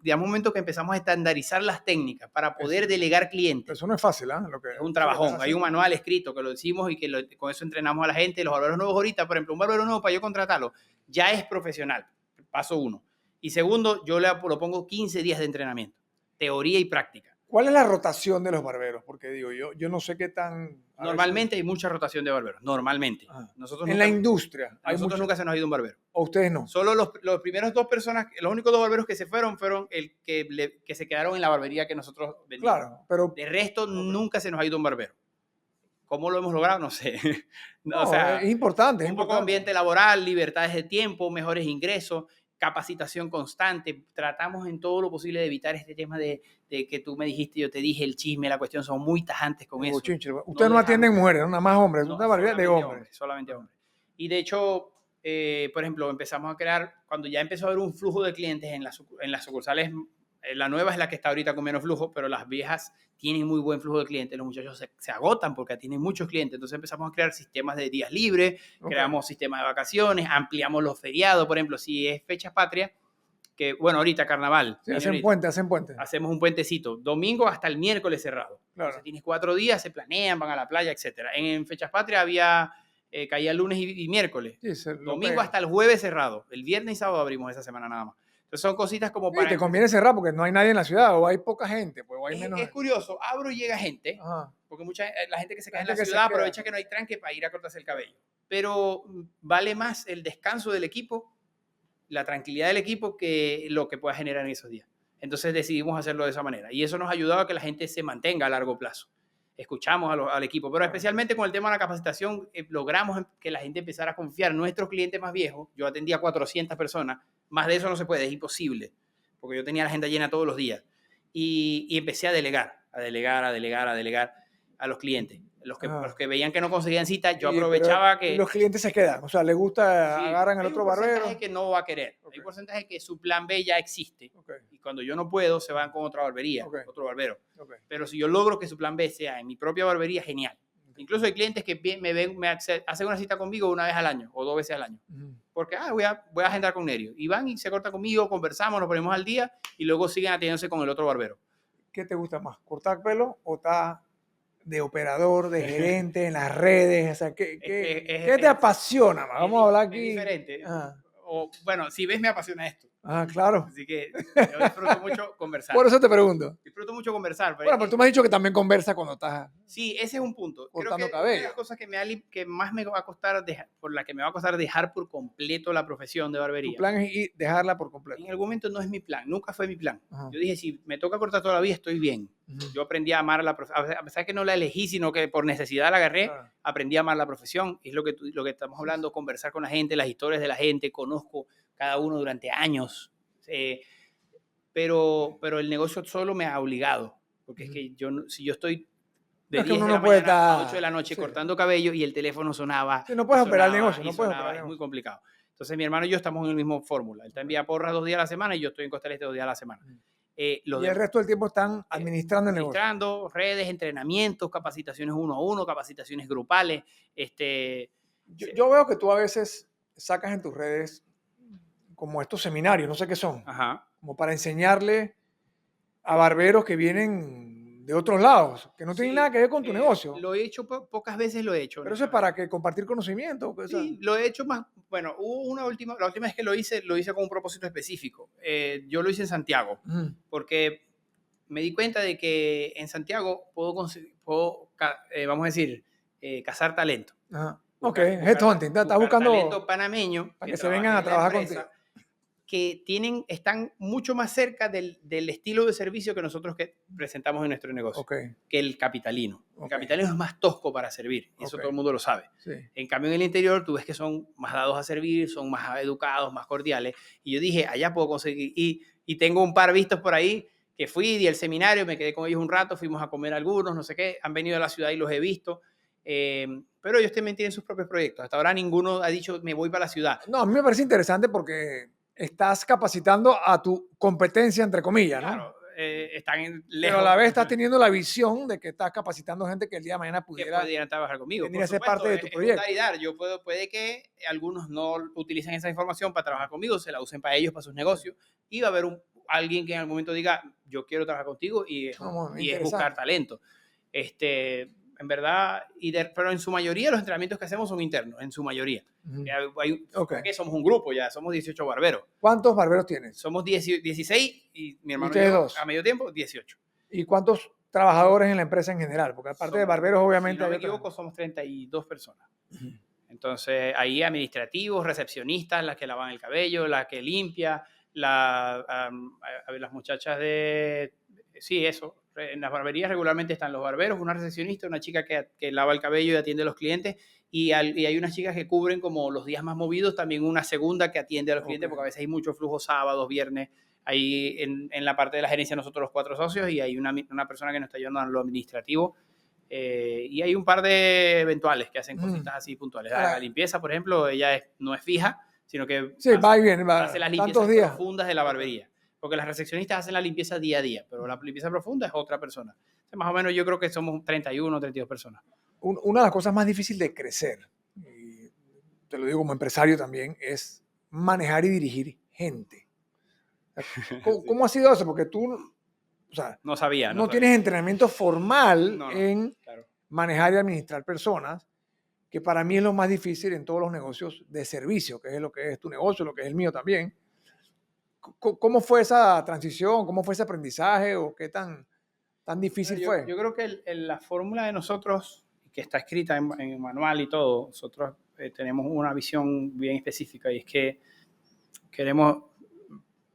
de un momento que empezamos a estandarizar las técnicas para poder delegar clientes. Eso no es fácil, ¿eh? Es un trabajón. Hay un manual escrito que lo decimos y que con eso entrenamos a la gente. Los barberos nuevos ahorita, por ejemplo, un barbero nuevo para yo contratarlo, ya es profesional. Paso 1. Y segundo, yo le pongo 15 días de entrenamiento, teoría y práctica. ¿Cuál es la rotación de los barberos? Porque digo, yo no sé qué tan... Normalmente hay mucha rotación de barberos, normalmente. Nosotros la industria. Nosotros nunca se nos ha ido un barbero. ¿O ustedes no? Solo los primeros 2 personas, los únicos 2 barberos que se fueron el que se quedaron en la barbería que nosotros vendíamos. Claro, pero... De resto, nunca se nos ha ido un barbero. ¿Cómo lo hemos logrado? No sé. No, o sea, es importante. Un poco ambiente laboral, libertades de tiempo, mejores ingresos, capacitación constante. Tratamos en todo lo posible de evitar este tema de que tú me dijiste, yo te dije, el chisme, la cuestión, son muy tajantes con eso. Ustedes no atienden mujeres, nada más hombres, es una barbería de hombres. Solamente hombres. Y de hecho, por ejemplo, empezamos a crear, cuando ya empezó a haber un flujo de clientes en las sucursales, la nueva es la que está ahorita con menos flujo, pero las viejas tienen muy buen flujo de clientes. Los muchachos se agotan porque tienen muchos clientes. Entonces empezamos a crear sistemas de días libres, creamos sistemas de vacaciones, ampliamos los feriados. Por ejemplo, si es fecha patria, que bueno, ahorita carnaval. Sí, hacen puente. Hacemos un puentecito. Domingo hasta el miércoles cerrado. Claro. Entonces tienes 4 días, se planean, van a la playa, etc. En fechas patria caía lunes y miércoles. Sí, Domingo hasta el jueves cerrado. El viernes y sábado abrimos esa semana nada más. Entonces son cositas como para... te conviene cerrar porque no hay nadie en la ciudad o hay poca gente. Pues, o hay menos... Es curioso, abro y llega gente, porque la gente que se queda en la ciudad aprovecha que no hay tranque para ir a cortarse el cabello. Pero vale más el descanso del equipo, la tranquilidad del equipo, que lo que pueda generar en esos días. Entonces decidimos hacerlo de esa manera. Y eso nos ha ayudado a que la gente se mantenga a largo plazo. Escuchamos al equipo, pero especialmente con el tema de la capacitación, logramos que la gente empezara a confiar. Nuestros clientes más viejos, yo atendía a 400 personas, más de eso no se puede, es imposible, porque yo tenía la agenda llena todos los días. Y empecé a delegar a los clientes. Los que veían que no conseguían cita, yo aprovechaba que... Los clientes se quedan, o sea, les gusta, agarran al otro barbero. Hay un porcentaje que no va a querer. Hay un porcentaje que su plan B ya existe. Y cuando yo no puedo, se van con otra barbería, otro barbero. Pero si yo logro que su plan B sea en mi propia barbería, genial. Incluso hay clientes que me hacen una cita conmigo 1 vez al año o 2 veces al año. porque voy a agendar con Nerio. Y van y se cortan conmigo, conversamos, nos ponemos al día y luego siguen atendiéndose con el otro barbero. ¿Qué te gusta más? ¿Cortar pelo o estar de operador, de gerente en las redes? O sea, ¿qué te apasiona? Vamos a hablar aquí. Es diferente. O, bueno, si ves, me apasiona esto. Claro. Así que yo disfruto mucho conversar. Por eso te pregunto. Disfruto mucho conversar. Bueno, pero tú me has dicho que también conversas cuando estás. Sí, ese es un punto. Cortando cabello. Una de las cosas que más me va a costar, por la que me va a costar dejar por completo la profesión de barbería. Tu plan es dejarla por completo. En algún momento no es mi plan, nunca fue mi plan. Ajá. Yo dije, si me toca cortar toda la vida, estoy bien. Yo aprendí a amar la profesión, a pesar que no la elegí, sino que por necesidad la agarré, aprendí a amar la profesión. Es lo que estamos hablando, conversar con la gente, las historias de la gente, conozco cada uno durante años. Pero el negocio solo me ha obligado, porque es que si yo estoy de 10 de la mañana a 8 de la noche cortando cabello y el teléfono sonaba. Sí, no puedes operar el negocio, no puedes operar. Es muy complicado. Entonces mi hermano y yo estamos en la misma fórmula. Él está en Villaporra 2 días a la semana y yo estoy en Costa del Este 2 días a la semana. Y el resto del tiempo están administrando el negocio. Administrando redes, entrenamientos, capacitaciones 1-a-1, capacitaciones grupales. Yo veo que tú a veces sacas en tus redes como estos seminarios, no sé qué son, como para enseñarle a barberos que vienen de otros lados, que no tienen nada que ver con tu negocio. Lo he hecho, pocas veces lo he hecho. Pero eso es para compartir conocimiento. Sí, lo he hecho más, bueno, hubo la última vez que lo hice con un propósito específico. Yo lo hice en Santiago, porque me di cuenta de que en Santiago puedo vamos a decir, cazar talento. Ok, headhunting, estás buscando talento panameño para que se vengan a trabajar contigo. Que están mucho más cerca del estilo de servicio que nosotros que presentamos en nuestro negocio, que el capitalino. El capitalino es más tosco para servir, y eso todo el mundo lo sabe. Sí. En cambio, en el interior, tú ves que son más dados a servir, son más educados, más cordiales, y yo dije, allá puedo conseguir, y tengo un par vistos por ahí, que fui, di el seminario, me quedé con ellos un rato, fuimos a comer algunos, no sé qué, han venido a la ciudad y los he visto, pero ellos también tienen sus propios proyectos. Hasta ahora ninguno ha dicho, me voy para la ciudad. No, a mí me parece interesante porque estás capacitando a tu competencia, entre comillas, ¿no? Claro, están lejos. Pero a la vez estás teniendo la visión de que estás capacitando gente que el día de mañana pudieran trabajar conmigo. Venir a ser parte de tu proyecto. Puede que algunos no utilicen esa información para trabajar conmigo, se la usen para ellos, para sus negocios, y va a haber alguien que en algún momento diga, yo quiero trabajar contigo, y es buscar talento. En verdad, pero en su mayoría los entrenamientos que hacemos son internos, en su mayoría. Porque somos un grupo ya, somos 18 barberos. ¿Cuántos barberos tienes? Somos 16 y mi hermano y yo, a medio tiempo, 18. ¿Y cuántos trabajadores en la empresa en general? Porque aparte de barberos, obviamente... Si no me equivoco, somos 32 personas. Entonces, ahí administrativos, recepcionistas, las que lavan el cabello, las que limpia, las muchachas de... Sí, eso. En las barberías regularmente están los barberos, una recepcionista, una chica que lava el cabello y atiende a los clientes, y hay unas chicas que cubren como los días más movidos, también una segunda que atiende a los clientes, porque a veces hay mucho flujo sábados, viernes. Ahí en la parte de la gerencia nosotros los 4 socios, y hay una persona que nos está ayudando en lo administrativo, y hay un par de eventuales que hacen cositas así puntuales. La limpieza, por ejemplo, ella no es fija, sino que hace las limpiezas profundas de la barbería. Porque las recepcionistas hacen la limpieza día a día, pero la limpieza profunda es otra persona. Entonces, más o menos yo creo que somos 31 o 32 personas. Una de las cosas más difíciles de crecer, y te lo digo como empresario también, es manejar y dirigir gente. ¿Cómo ha sido eso? Porque tú, no sabía. No tienes entrenamiento formal en manejar y administrar personas, que para mí es lo más difícil en todos los negocios de servicio, que es lo que es tu negocio, lo que es el mío también. ¿Cómo fue esa transición? ¿Cómo fue ese aprendizaje? ¿O qué tan difícil fue? Yo creo que la fórmula de nosotros, que está escrita en el manual y todo, nosotros tenemos una visión bien específica, y es que queremos,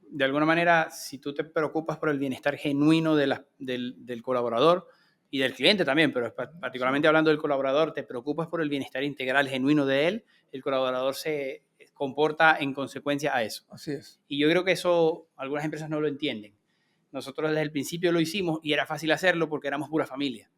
de alguna manera, si tú te preocupas por el bienestar genuino del colaborador y del cliente también, pero particularmente hablando del colaborador, te preocupas por el bienestar integral genuino de él, el colaborador se comporta en consecuencia a eso. Así es. Y yo creo que eso algunas empresas no lo entienden. Nosotros desde el principio lo hicimos y era fácil hacerlo porque éramos pura familia.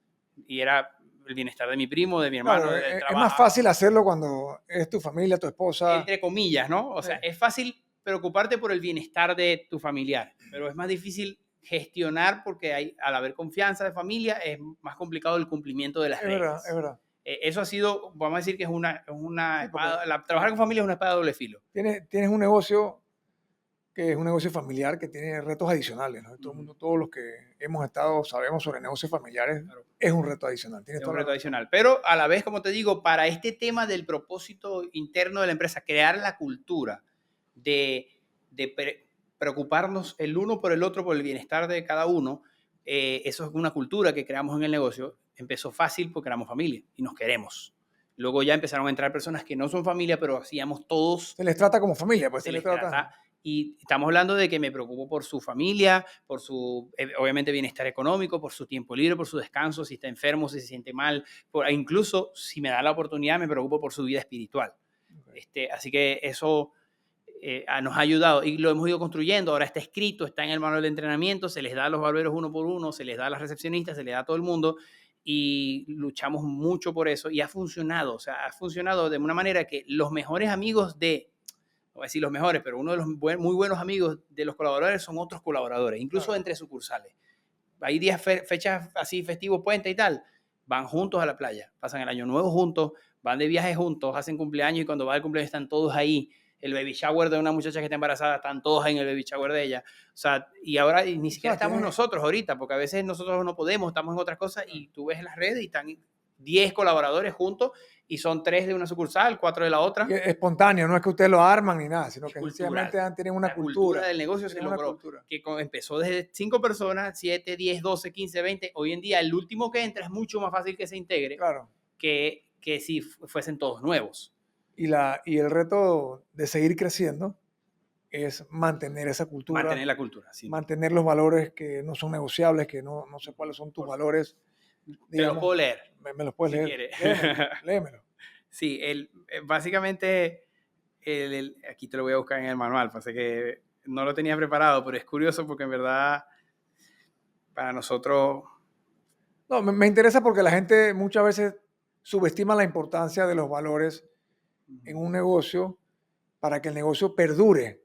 Y era el bienestar de mi primo, de mi hermano. Claro, es más fácil hacerlo cuando es tu familia, tu esposa. Entre comillas, ¿no? O sea, es fácil preocuparte por el bienestar de tu familiar, pero es más difícil gestionar porque al haber confianza de familia es más complicado el cumplimiento de las reglas. Es verdad. Eso ha sido, vamos a decir que es una espada, trabajar con familia es una espada de doble filo. Tienes un negocio que es un negocio familiar que tiene retos adicionales, ¿no? Todo el mundo, todos los que hemos estado, sabemos sobre negocios familiares, claro, es un reto adicional. Es un reto adicional. Pero a la vez, como te digo, para este tema del propósito interno de la empresa, crear la cultura de preocuparnos el uno por el otro, por el bienestar de cada uno, eso es una cultura que creamos en el negocio. Empezó fácil porque éramos familia y nos queremos. Luego ya empezaron a entrar personas que no son familia, pero hacíamos todos. Se les trata como familia, pues se les trata. Y estamos hablando de que me preocupo por su familia, por su, obviamente, bienestar económico, por su tiempo libre, por su descanso, si está enfermo, si se siente mal. Incluso, si me da la oportunidad, me preocupo por su vida espiritual. Okay. Así que eso nos ha ayudado y lo hemos ido construyendo. Ahora está escrito, está en el manual de entrenamiento, se les da a los barberos uno por uno, se les da a las recepcionistas, se les da a todo el mundo y luchamos mucho por eso y ha funcionado. O sea, ha funcionado de una manera que los mejores amigos no voy a decir los mejores, pero uno de los muy buenos amigos de los colaboradores son otros colaboradores, incluso claro, entre sucursales. Hay días, fechas así, festivos, puente y tal, van juntos a la playa, pasan el año nuevo juntos, van de viaje juntos, hacen cumpleaños y cuando va el cumpleaños están todos ahí. El baby shower de una muchacha que está embarazada, están todos ahí en el baby shower de ella. O sea, y ahora ni siquiera estamos nosotros ahorita, porque a veces nosotros no podemos, estamos en otras cosas y tú ves en las redes y están 10 colaboradores juntos y son 3 de una sucursal, 4 de la otra. Y es espontáneo, no es que ustedes lo arman ni nada, sino que sencillamente tienen una cultura. La cultura del negocio se logró, que empezó desde 5 personas, 7, 10, 12, 15, 20. Hoy en día el último que entra es mucho más fácil que se integre, claro, que si fuesen todos nuevos. Y el reto de seguir creciendo es mantener esa cultura. Mantener la cultura, sí. Mantener los valores que no son negociables, que no sé cuáles son tus valores. Digamos, te los puedo leer. Me los puedes leer. Léemelo. Sí, básicamente, aquí te lo voy a buscar en el manual, pasa que no lo tenía preparado, pero es curioso porque en verdad para nosotros... No, me interesa porque la gente muchas veces subestima la importancia de los valores en un negocio para que el negocio perdure.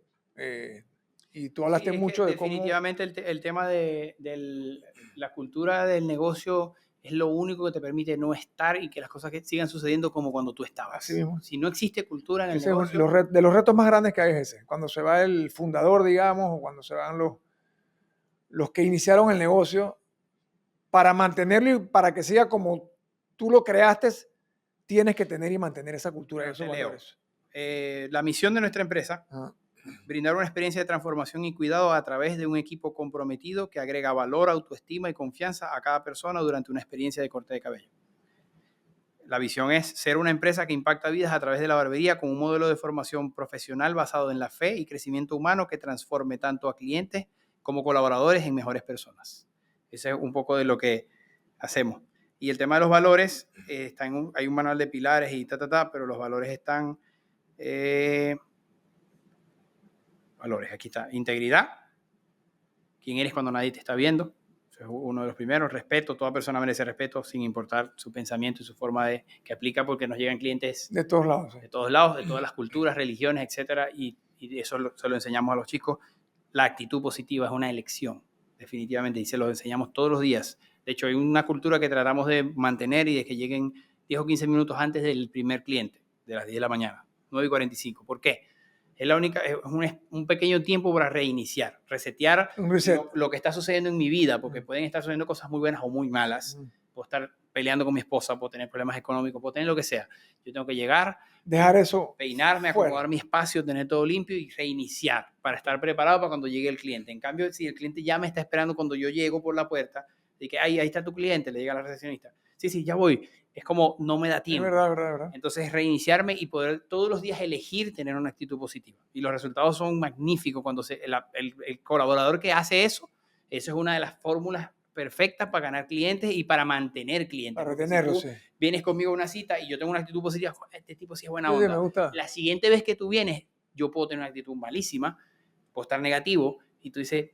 Y tú hablaste mucho de cómo... Definitivamente el tema de la cultura del negocio es lo único que te permite no estar y que las cosas sigan sucediendo como cuando tú estabas. Así mismo. Si no existe cultura en el negocio... de los retos más grandes que hay es ese. Cuando se va el fundador, digamos, o cuando se van los que iniciaron el negocio, para mantenerlo y para que siga como tú lo creaste, tienes que tener y mantener esa cultura y esos valores. La misión de nuestra empresa, brindar una experiencia de transformación y cuidado a través de un equipo comprometido que agrega valor, autoestima y confianza a cada persona durante una experiencia de corte de cabello. La visión es ser una empresa que impacta vidas a través de la barbería con un modelo de formación profesional basado en la fe y crecimiento humano que transforme tanto a clientes como colaboradores en mejores personas. Ese es un poco de lo que hacemos. Y el tema de los valores, hay un manual de pilares y pero los valores están... valores, aquí está. Integridad. ¿Quién eres cuando nadie te está viendo? Eso es uno de los primeros. Respeto. Toda persona merece respeto sin importar su pensamiento y su forma que aplica porque nos llegan clientes... De todos lados. De todos lados, de todas las culturas, religiones, etcétera. Y eso se lo enseñamos a los chicos. La actitud positiva es una elección, definitivamente. Y se lo enseñamos todos los días. De hecho, hay una cultura que tratamos de mantener y de que lleguen 10 o 15 minutos antes del primer cliente, de las 10 de la mañana, 9:45. ¿Por qué? Es un pequeño tiempo para reiniciar, resetear lo que está sucediendo en mi vida, porque pueden estar sucediendo cosas muy buenas o muy malas. Puedo estar peleando con mi esposa, puedo tener problemas económicos, puedo tener lo que sea. Yo tengo que llegar, dejar eso, peinarme, acomodar mi espacio, tener todo limpio y reiniciar para estar preparado para cuando llegue el cliente. En cambio, si el cliente ya me está esperando cuando yo llego por la puerta, de que ahí está tu cliente, le diga a la recepcionista, sí, ya voy. Es como no me da tiempo. Es verdad. Entonces, reiniciarme y poder todos los días elegir tener una actitud positiva. Y los resultados son magníficos cuando el colaborador que hace eso es una de las fórmulas perfectas para ganar clientes y para mantener clientes. Para retenerlos, si tú vienes conmigo a una cita y yo tengo una actitud positiva, este tipo sí es buena onda. Me gusta. La siguiente vez que tú vienes, yo puedo tener una actitud malísima, puedo estar negativo y tú dices...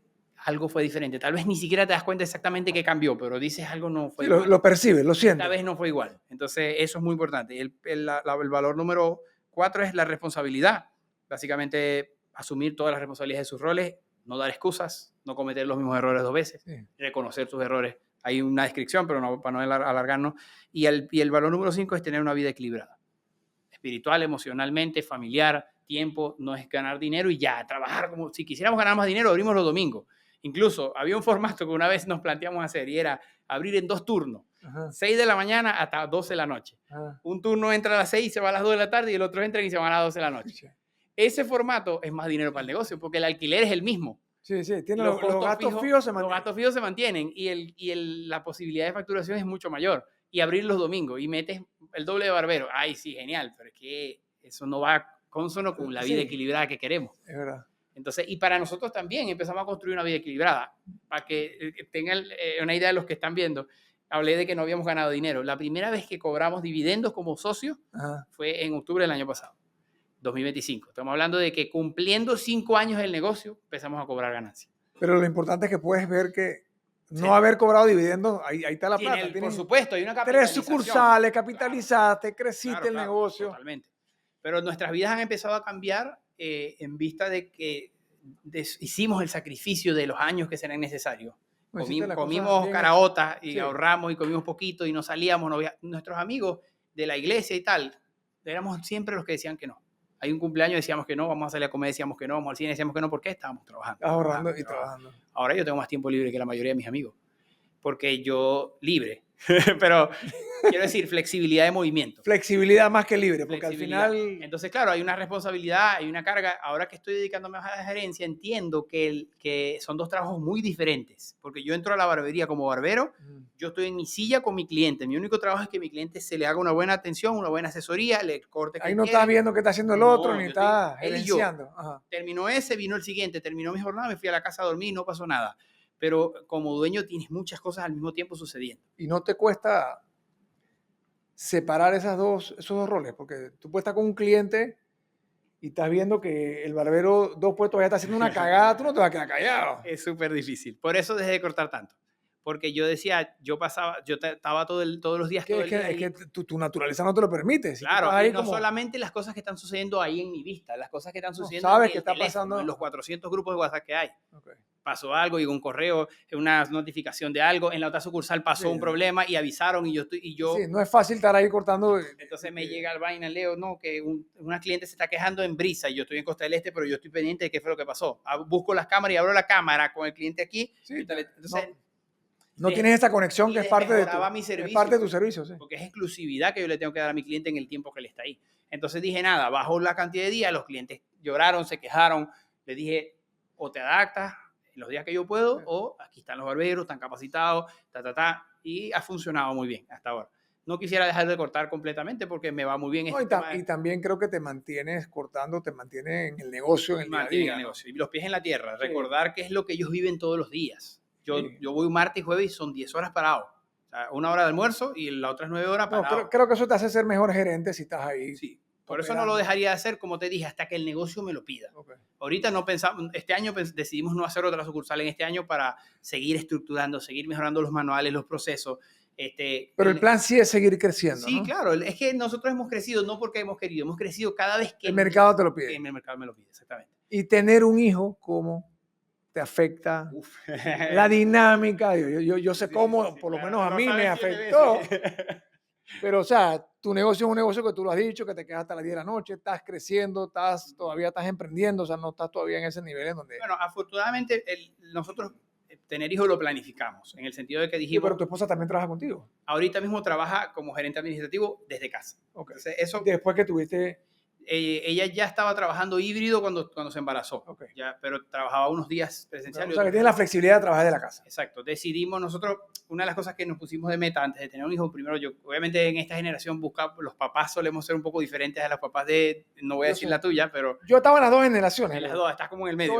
algo fue diferente. Tal vez ni siquiera te das cuenta exactamente qué cambió, pero dices algo no fue igual. Lo percibes, lo sientes. Esta vez no fue igual. Entonces, eso es muy importante. El valor número 4 es la responsabilidad. Básicamente, asumir todas las responsabilidades de sus roles, no dar excusas, no cometer los mismos errores 2 veces, reconocer tus errores hay una descripción, pero no, para no alargarnos. Y el valor número 5 es tener una vida equilibrada. Espiritual, emocionalmente, familiar, tiempo, no es ganar dinero y ya, trabajar como si quisiéramos ganar más dinero, abrimos los domingos. Incluso había un formato que una vez nos planteamos hacer y era abrir en 2 turnos, 6 de la mañana hasta 12 de la noche. Un turno entra a las 6 y se va a las 2 de la tarde y el otro entra y se va a las 12 de la noche. Ese formato es más dinero para el negocio porque el alquiler es el mismo. Sí, tiene los gastos fijos se mantienen. Los gastos fijos se mantienen y la posibilidad de facturación es mucho mayor. Y abrir los domingos y metes el doble de barbero. Ay, sí, genial, pero es que eso no va consono con la vida equilibrada que queremos. Es verdad. Entonces, y para nosotros también empezamos a construir una vida equilibrada. Para que tengan una idea de los que están viendo, hablé de que no habíamos ganado dinero. La primera vez que cobramos dividendos como socios fue en octubre del año pasado, 2025. Estamos hablando de que cumpliendo 5 años del negocio, empezamos a cobrar ganancias. Pero lo importante es que puedes ver que no haber cobrado dividendos, ahí está la plata. Por supuesto, hay una capitalización. 3 sucursales, capitalizaste, creciste el negocio. Totalmente. Pero nuestras vidas han empezado a cambiar en vista de que hicimos el sacrificio de los años que serán necesarios. Comimos caraotas y ahorramos y comimos poquito y no salíamos. Nuestros amigos de la iglesia y tal, éramos siempre los que decían que no. Hay un cumpleaños, decíamos que no, vamos a salir a comer, decíamos que no, vamos al cine, decíamos que no, ¿por qué? Estábamos trabajando. Ahorrando y trabajando. Ahora yo tengo más tiempo libre que la mayoría de mis amigos, porque yo libre, pero quiero decir flexibilidad de movimiento. Flexibilidad más que libre, porque al final... Entonces, claro, hay una responsabilidad, hay una carga. Ahora que estoy dedicándome a la gerencia, entiendo que son 2 trabajos muy diferentes, porque yo entro a la barbería como barbero, yo estoy en mi silla con mi cliente. Mi único trabajo es que mi cliente se le haga una buena atención, una buena asesoría, le corte. Ahí no estás viendo qué está haciendo el otro, ni estás gerenciando. Terminó ese, vino el siguiente, terminó mi jornada, me fui a la casa a dormir, no pasó nada. Pero como dueño tienes muchas cosas al mismo tiempo sucediendo. ¿Y no te cuesta separar esos dos roles? Porque tú puedes estar con un cliente y estás viendo que el barbero 2 puestos ya está haciendo una cagada, tú no te vas a quedar callado. Es súper difícil. Por eso dejé de cortar tanto. Porque yo decía, yo estaba todos los días. Es que tu naturaleza no te lo permite. Claro, y no solamente las cosas que están sucediendo ahí en mi vista, las cosas que están sucediendo sabes que está pasando en los 400 grupos de WhatsApp que hay. Pasó algo, llegó un correo, una notificación de algo, en la otra sucursal pasó un problema y avisaron y yo... Sí, no es fácil estar ahí cortando. Entonces me llega el vaina, Leo, no, que una cliente se está quejando en Brisa y yo estoy en Costa del Este, pero yo estoy pendiente de qué fue lo que pasó. Busco las cámaras y abro la cámara con el cliente aquí. Sí, entonces... No tienes esta conexión que es parte de tu servicio. Sí. Porque es exclusividad que yo le tengo que dar a mi cliente en el tiempo que él está ahí. Entonces dije, nada, bajó la cantidad de días, los clientes lloraron, se quejaron. Le dije, o te adaptas en los días que yo puedo, o aquí están los barberos, están capacitados, y ha funcionado muy bien hasta ahora. No quisiera dejar de cortar completamente porque me va muy bien. Y también creo que te mantienes cortando, te mantiene en el negocio, en el día a día. Y los pies en la tierra, recordar qué es lo que ellos viven todos los días. Yo voy un martes y jueves y son 10 horas parados. O sea, 1 hora de almuerzo y la otra es 9 horas parado. No, creo que eso te hace ser mejor gerente si estás ahí. Sí, por eso no lo dejaría de hacer, como te dije, hasta que el negocio me lo pida. Ahorita no pensamos, este año decidimos no hacer otra sucursal en este año para seguir estructurando, seguir mejorando los manuales, los procesos. Pero el plan sí es seguir creciendo. Sí, ¿no? Claro, es que nosotros hemos crecido no porque hemos querido, hemos crecido cada vez que el mercado te lo pide. El mercado me lo pide, exactamente. Y tener un hijo, ¿cómo te afecta la dinámica? Yo sé cómo, por lo menos a mí me afectó. Pero, o sea, tu negocio es un negocio que tú lo has dicho, que te quedas hasta las 10 de la noche, estás creciendo, todavía estás emprendiendo, o sea, no estás todavía en ese nivel en donde... Bueno, afortunadamente nosotros tener hijos lo planificamos, en el sentido de que dijimos... Sí, pero tu esposa también trabaja contigo. Ahorita mismo trabaja como gerente administrativo desde casa. Entonces, eso... Después que tuviste... Ella ya estaba trabajando híbrido cuando se embarazó, pero trabajaba unos días presenciales. O sea, que tiene la flexibilidad de trabajar de la casa. Exacto. Decidimos nosotros, una de las cosas que nos pusimos de meta antes de tener un hijo, primero obviamente en esta generación los papás solemos ser un poco diferentes a los papás no voy a decir la tuya, pero... Yo estaba en las 2 generaciones. En las 2, estás como en el medio.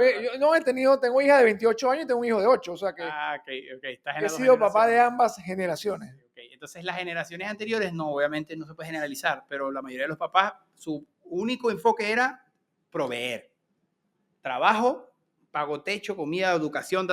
Yo tengo hija de 28 años y tengo un hijo de 8, o sea que... Estás en he sido papá de ambas generaciones. Entonces las generaciones anteriores, obviamente no se puede generalizar, pero la mayoría de los papás, su único enfoque era proveer. Trabajo, pago techo, comida, educación,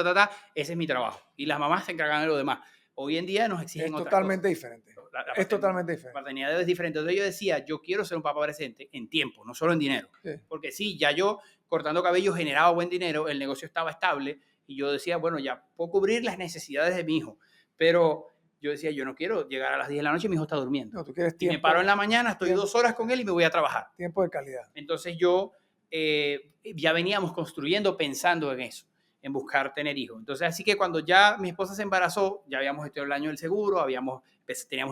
ese es mi trabajo. Y las mamás se encargan de lo demás. Hoy en día nos exigen otras cosas. Totalmente diferente. Es totalmente diferente. La paternidad es diferente. Entonces yo decía, yo quiero ser un papá presente en tiempo, no solo en dinero. Sí. Porque sí, ya yo cortando cabello generaba buen dinero, el negocio estaba estable y yo decía, bueno, ya puedo cubrir las necesidades de mi hijo. Pero yo decía, yo no quiero llegar a las 10 de la noche y mi hijo está durmiendo. No, tú quieres tiempo. Y me paro en la mañana, estoy 2 horas con él y me voy a trabajar. Tiempo de calidad. Entonces yo ya veníamos construyendo pensando en eso, en buscar tener hijos. Entonces, así que cuando ya mi esposa se embarazó, ya habíamos estudiado el año del seguro, teníamos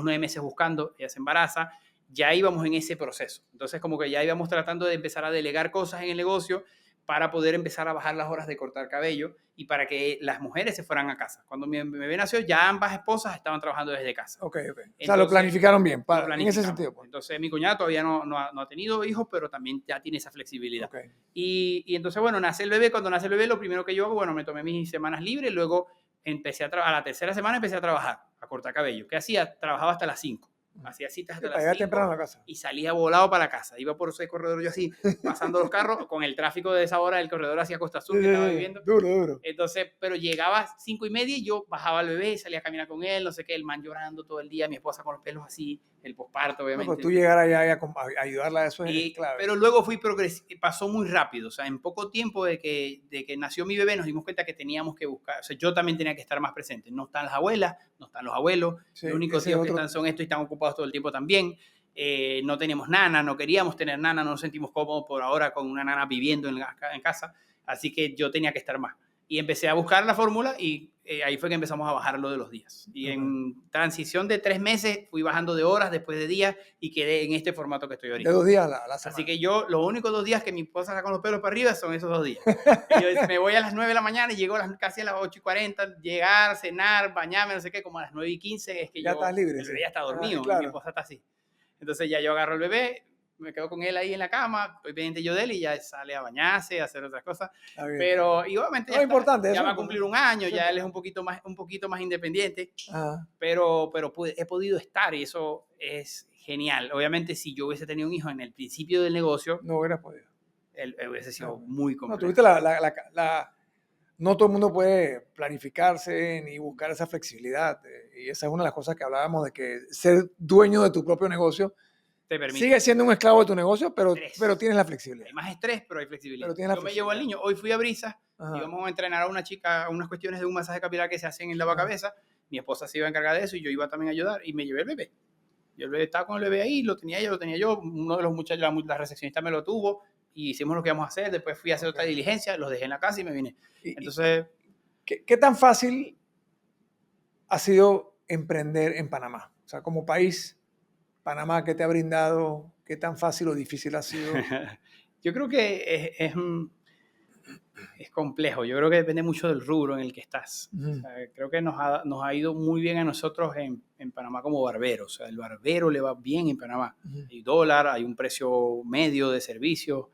9 meses buscando, ella se embaraza, ya íbamos en ese proceso. Entonces, como que ya íbamos tratando de empezar a delegar cosas en el negocio para poder empezar a bajar las horas de cortar cabello y para que las mujeres se fueran a casa. Cuando mi bebé nació, ya ambas esposas estaban trabajando desde casa. Ok. Entonces, o sea, lo planificaron bien, en ese sentido. Pues. Entonces, mi cuñada todavía no ha tenido hijos, pero también ya tiene esa flexibilidad. Okay. Y entonces, bueno, nace el bebé. Cuando nace el bebé, lo primero que yo hago, bueno, me tomé mis semanas libres, luego empecé a la tercera semana empecé a trabajar, a cortar cabello. ¿Qué hacía? Trabajaba hasta las 5. Hacía citas hasta las 5 temprano a la casa. Y salía volado para la casa. Iba por ese corredor yo así, pasando los carros, con el tráfico de esa hora del corredor hacia Costa Sur que estaba viviendo. Duro. Entonces, pero llegaba a 5:30 y yo bajaba al bebé, salía a caminar con él, no sé qué, el man llorando todo el día, mi esposa con los pelos así, el posparto, obviamente. No, pues tú llegar allá a ayudarla a eso es clave. Pero luego pasó muy rápido, o sea, en poco tiempo de que nació mi bebé nos dimos cuenta que teníamos que buscar, o sea, yo también tenía que estar más presente. No están las abuelas, no están los abuelos, sí, los únicos tíos que están son estos y están ocupados todo el tiempo también. No teníamos nana, no queríamos tener nana, no nos sentimos cómodos por ahora con una nana viviendo en casa, así que yo tenía que estar más. Y empecé a buscar la fórmula y ahí fue que empezamos a bajar lo de los días. Y en transición de 3 meses fui bajando de horas después de días y quedé en este formato que estoy ahorita. De 2 días a la semana. Así que yo, los únicos 2 días que mi esposa saca con los pelos para arriba son esos 2 días. Yo me voy a las 9 de la mañana y llego casi a las 8:40, llegar, cenar, bañarme, no sé qué, como a las 9:15 es que ya estás libre. El bebé ya está dormido, claro. Y mi esposa está así. Entonces ya yo agarro el bebé, me quedo con él ahí en la cama, estoy pendiente yo de él y ya sale a bañarse, a hacer otras cosas. Pero igualmente ya va a cumplir un año, ya él es un poquito más independiente. Pero he podido estar y eso es genial. Obviamente si yo hubiese tenido un hijo en el principio del negocio, no hubieras podido. Él hubiese sido muy complejo. No, tuviste no todo el mundo puede planificarse ni buscar esa flexibilidad. Y esa es una de las cosas que hablábamos, de que ser dueño de tu propio negocio te permite. Sigue siendo un esclavo de tu negocio, pero tienes la flexibilidad. Hay más estrés, pero hay flexibilidad. Yo me llevo al niño. Hoy fui a Brisa y íbamos a entrenar a una chica a unas cuestiones de un masaje capilar que se hacen en la cabeza. Mi esposa se iba a encargar de eso y yo iba también a ayudar y me llevé el bebé. Yo el bebé estaba con el bebé ahí, lo tenía yo. Uno de los muchachos, la recepcionista me lo tuvo y hicimos lo que íbamos a hacer. Después fui a hacer otra diligencia, los dejé en la casa y me vine. Entonces, ¿qué tan fácil ha sido emprender en Panamá? O sea, como país, Panamá, ¿qué te ha brindado? ¿Qué tan fácil o difícil ha sido? Yo creo que es complejo. Yo creo que depende mucho del rubro en el que estás. O sea, creo que nos ha ido muy bien a nosotros en Panamá como barberos. O sea, el barbero le va bien en Panamá. Hay dólar, hay un precio medio de servicio.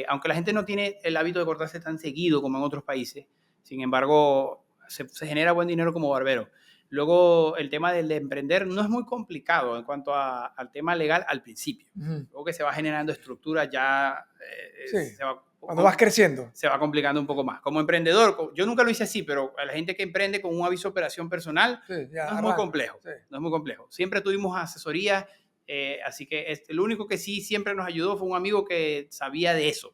Aunque la gente no tiene el hábito de cortarse tan seguido como en otros países, sin embargo, se genera buen dinero como barbero. Luego, el tema de emprender no es muy complicado en cuanto al tema legal al principio. Luego que se va generando estructura, ya cuando vas creciendo. Se va complicando un poco más. Como emprendedor, yo nunca lo hice así, pero a la gente que emprende con un aviso de operación personal, no es muy complejo. No es muy complejo. Siempre tuvimos asesoría. Así que lo único que sí siempre nos ayudó fue un amigo que sabía de eso.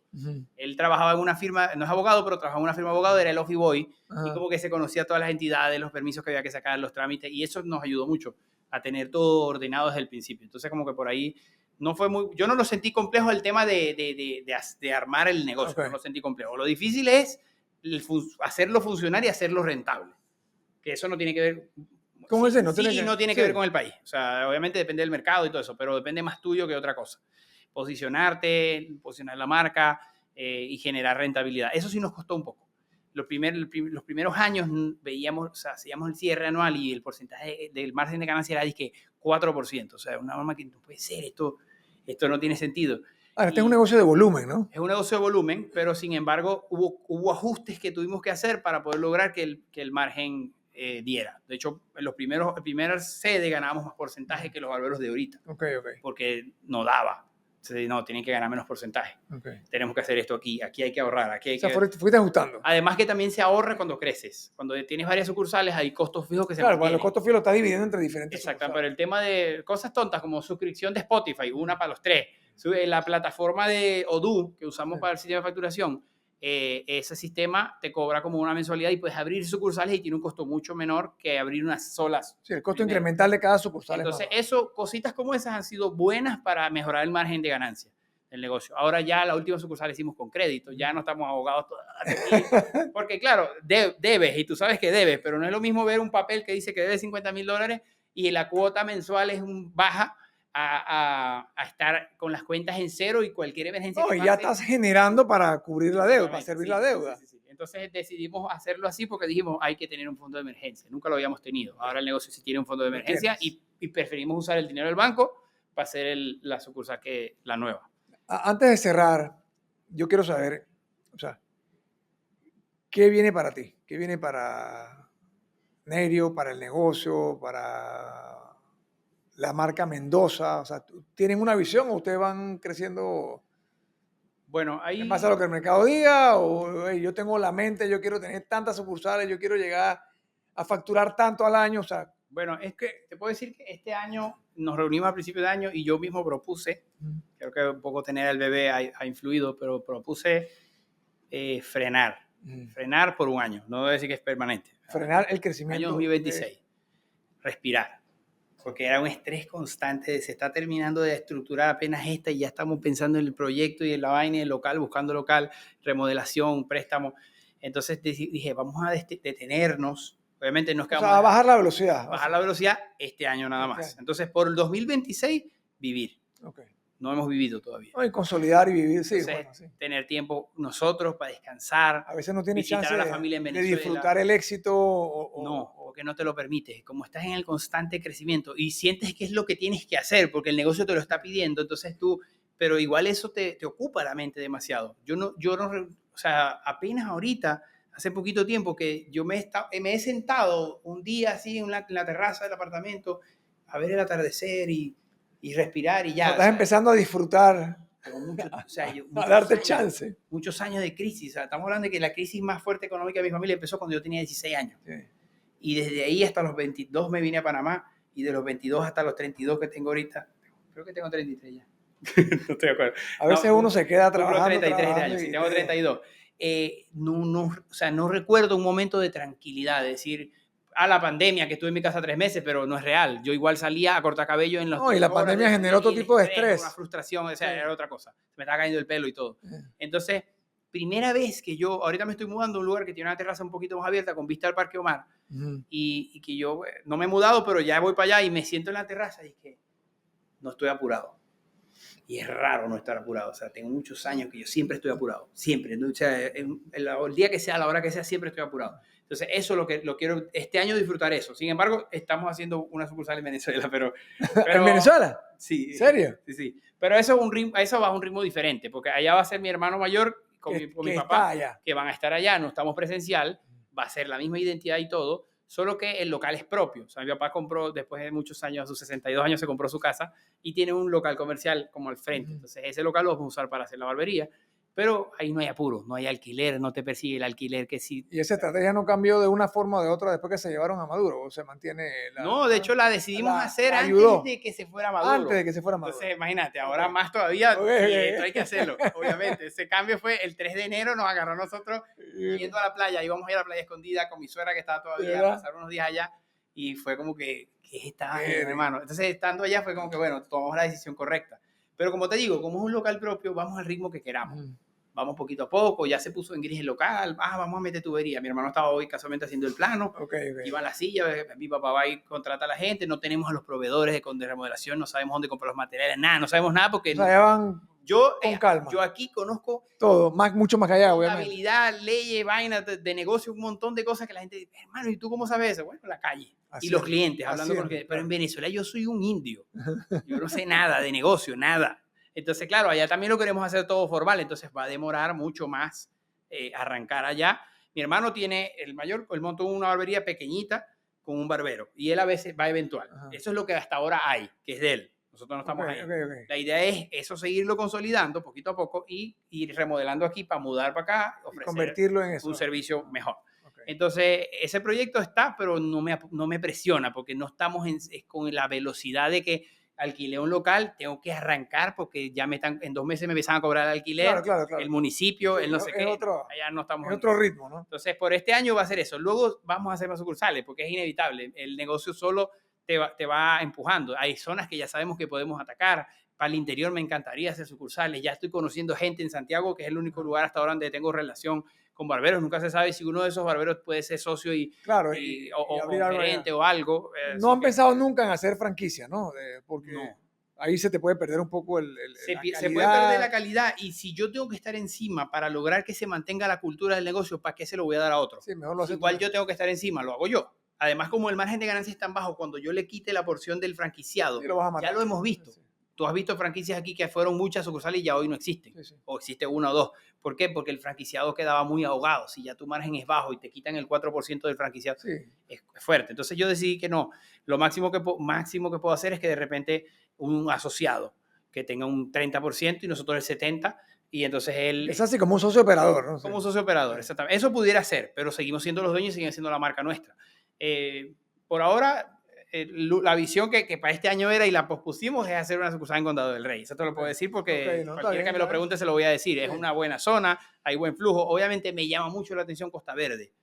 Él trabajaba en una firma, no es abogado, pero trabajaba en una firma de abogado, era el Office Boy, y como que se conocía todas las entidades, los permisos que había que sacar, los trámites, y eso nos ayudó mucho a tener todo ordenado desde el principio. Entonces como que por ahí yo no lo sentí complejo el tema de armar el negocio, no lo sentí complejo. Lo difícil es hacerlo funcionar y hacerlo rentable, que eso no tiene que ver... ¿Cómo es? No tiene que ver con el país. O sea, obviamente depende del mercado y todo eso, pero depende más tuyo que otra cosa. Posicionar la marca y generar rentabilidad. Eso sí nos costó un poco. Los primeros años veíamos, o sea, hacíamos el cierre anual y el porcentaje del margen de ganancia era de 4%. O sea, una norma que no puede ser, esto no tiene sentido. Ahora, este es un negocio de volumen, ¿no? Es un negocio de volumen, pero sin embargo hubo ajustes que tuvimos que hacer para poder lograr que el margen diera. De hecho, en el primer sede ganábamos más porcentaje que los barberos de ahorita. Porque no daba. No, tienen que ganar menos porcentaje. Tenemos que hacer esto aquí hay que ahorrar. Fuiste ajustando. Además que también se ahorra cuando creces. Cuando tienes varias sucursales hay costos fijos que se mantienen. Claro, los costos fijos los estás dividiendo entre diferentes sucursales. Pero el tema de cosas tontas como suscripción de Spotify, una para los 3, la plataforma de Odoo que usamos para el sistema de facturación, ese sistema te cobra como una mensualidad y puedes abrir sucursales y tiene un costo mucho menor que abrir unas solas. Sí, el costo incremental de cada sucursal. Entonces, eso, cositas como esas han sido buenas para mejorar el margen de ganancia del negocio. Ahora ya la última sucursal hicimos con crédito, ya no estamos abogados todavía. Porque claro, debes, y tú sabes que debes, pero no es lo mismo ver un papel que dice que debes $50,000 y la cuota mensual es baja a estar con las cuentas en cero y cualquier emergencia. No, y ya estás generando para cubrir la deuda, para servir la deuda. Sí. Entonces decidimos hacerlo así porque dijimos, hay que tener un fondo de emergencia. Nunca lo habíamos tenido. Ahora el negocio sí tiene un fondo de emergencia y preferimos usar el dinero del banco para hacer la sucursal que la nueva. Antes de cerrar, yo quiero saber, o sea, ¿qué viene para ti? ¿Qué viene para Nerio, para el negocio, para la marca Mendoza? O sea, ¿tienen una visión o ustedes van creciendo? Bueno, ahí... ¿Qué pasa lo que el mercado diga? ¿O yo tengo la mente, yo quiero tener tantas sucursales, yo quiero llegar a facturar tanto al año? O sea, bueno, es que te puedo decir que este año nos reunimos a principio de año y yo mismo propuse, creo que un poco tener al bebé ha influido, pero propuse frenar por un año. No voy a decir que es permanente. Frenar el crecimiento. Año 2026. Respirar. Porque era un estrés constante, se está terminando de estructurar apenas esta y ya estamos pensando en el proyecto y en la vaina, en el local, buscando local, remodelación, préstamo. Entonces dije, vamos a detenernos. Obviamente no es que vamos a bajar la velocidad. Bajar la velocidad este año nada más. Entonces, por el 2026, vivir. No hemos vivido todavía. No, y consolidar y vivir, sí. Entonces, bueno, sí. Tener tiempo nosotros para descansar. A veces no tienes chance a la familia en de disfrutar el éxito. No, porque no te lo permites. Como estás en el constante crecimiento y sientes que es lo que tienes que hacer porque el negocio te lo está pidiendo, entonces tú, pero igual eso te ocupa la mente demasiado. Yo no, o sea, apenas ahorita, hace poquito tiempo que yo me he sentado un día así en la terraza del apartamento a ver el atardecer y respirar y ya. Estás empezando a disfrutar. A darte chance. Muchos años de crisis. O sea, estamos hablando de que la crisis más fuerte económica de mi familia empezó cuando yo tenía 16 años. Sí. Y desde ahí hasta los 22 me vine a Panamá y de los 22 hasta los 32 que tengo ahorita, creo que tengo 33 ya. No estoy de acuerdo. A veces uno se queda trabajando. 33 años, sí, tengo 32. O sea, no recuerdo un momento de tranquilidad, de decir, la pandemia, que estuve en mi casa 3 meses, pero no es real. Yo igual salía a cortar cabello en los... No, y la pandemia generó otro tipo de estrés. Una frustración, o sea, era otra cosa. Se me estaba cayendo el pelo y todo. Entonces, primera vez que yo, ahorita me estoy mudando a un lugar que tiene una terraza un poquito más abierta con vista al Parque Omar, y que yo no me he mudado, pero ya voy para allá y me siento en la terraza y es que no estoy apurado. Y es raro no estar apurado. O sea, tengo muchos años que yo siempre estoy apurado. Siempre. O sea, el día que sea, a la hora que sea, siempre estoy apurado. Entonces, eso es lo que quiero este año disfrutar eso. Sin embargo, estamos haciendo una sucursal en Venezuela, pero ¿En Venezuela? Sí. ¿En serio? Sí. Pero eso va a un ritmo diferente, porque allá va a ser mi hermano mayor con mi papá, que van a estar allá, no estamos presencial, va a ser la misma identidad y todo, solo que el local es propio. O sea, mi papá compró, después de muchos años, a sus 62 años, se compró su casa y tiene un local comercial como al frente. Entonces, ese local lo vamos a usar para hacer la barbería. Pero ahí no hay apuro, no hay alquiler, no te persigue el alquiler que sí. ¿Y esa estrategia no cambió de una forma o de otra después que se llevaron a Maduro? ¿O se mantiene? No, de hecho la decidimos hacer antes de que se fuera Maduro. Antes de que se fuera Maduro. Entonces, imagínate, ahora más todavía, esto hay que hacerlo, obviamente. Ese cambio fue el 3 de enero, nos agarró a nosotros yendo a la playa. Íbamos a ir a la playa escondida con mi suegra que estaba todavía, a pasar unos días allá. Y fue como que está hermano. Entonces, estando allá fue como que, bueno, tomamos la decisión correcta. Pero como te digo, como es un local propio, vamos al ritmo que queramos. Vamos poquito a poco, ya se puso en gris el local, vamos a meter tubería. Mi hermano estaba hoy casualmente haciendo el plano, iba a la silla, mi papá va y contrata a la gente, no tenemos a los proveedores de remodelación, no sabemos dónde comprar los materiales, nada, no sabemos nada porque... O sea, van con calma. Yo aquí conozco... Todo, mucho más allá, obviamente. Habilidad, leyes, vainas de negocio, un montón de cosas que la gente dice, hermano, ¿y tú cómo sabes eso? Bueno, la calle. Así y los clientes, hablando con los clientes. Pero en Venezuela yo soy un indio. Yo no sé nada de negocio, nada. Entonces, claro, allá también lo queremos hacer todo formal, entonces va a demorar mucho más arrancar allá. Mi hermano tiene, el mayor, él montó una barbería pequeñita con un barbero y él a veces va eventual. Eso es lo que hasta ahora hay, que es de él. Nosotros no estamos ahí. La idea es eso, seguirlo consolidando poquito a poco y ir remodelando aquí para mudar para acá, ofrecer convertirlo en eso. Un servicio mejor. Entonces, ese proyecto está, pero no me presiona porque no estamos con la velocidad de que alquilé un local, tengo que arrancar porque ya en 2 meses me empiezan a cobrar el alquiler, claro. el municipio, el no sé qué. Allá no estamos en otro ritmo, ¿no? Entonces, por este año va a ser eso. Luego vamos a hacer más sucursales porque es inevitable. El negocio solo te va empujando. Hay zonas que ya sabemos que podemos atacar. Para el interior me encantaría hacer sucursales. Ya estoy conociendo gente en Santiago, que es el único lugar hasta ahora donde tengo relación con barberos. Nunca se sabe si uno de esos barberos puede ser socio o gerente o algo. No han pensado nunca en hacer franquicia, ¿no? Porque ahí se te puede perder un poco se puede perder la calidad. Y si yo tengo que estar encima para lograr que se mantenga la cultura del negocio, ¿para qué se lo voy a dar a otro? Sí, mejor lo haces igual yo tengo que estar encima, lo hago yo. Además, como el margen de ganancia es tan bajo, cuando yo le quite la porción del franquiciado, ya lo hemos visto. Sí. Tú has visto franquicias aquí que fueron muchas sucursales y ya hoy no existen. Sí. O existe una o dos. ¿Por qué? Porque el franquiciado quedaba muy ahogado. Si ya tu margen es bajo y te quitan el 4% del franquiciado, es fuerte. Entonces yo decidí que no. Lo máximo que puedo hacer es que de repente un asociado que tenga un 30% y nosotros el 70%. Y entonces él... Es así como un socio operador, ¿no? Como un socio operador, exactamente. Eso pudiera ser, pero seguimos siendo los dueños y sigue siendo la marca nuestra. Por ahora... la visión que para este año era y la pospusimos es hacer una sucursal en Condado del Rey. Eso te lo puedo decir porque cualquiera que me lo pregunte se lo voy a decir. Es una buena zona, hay buen flujo. Obviamente me llama mucho la atención Costa Verde,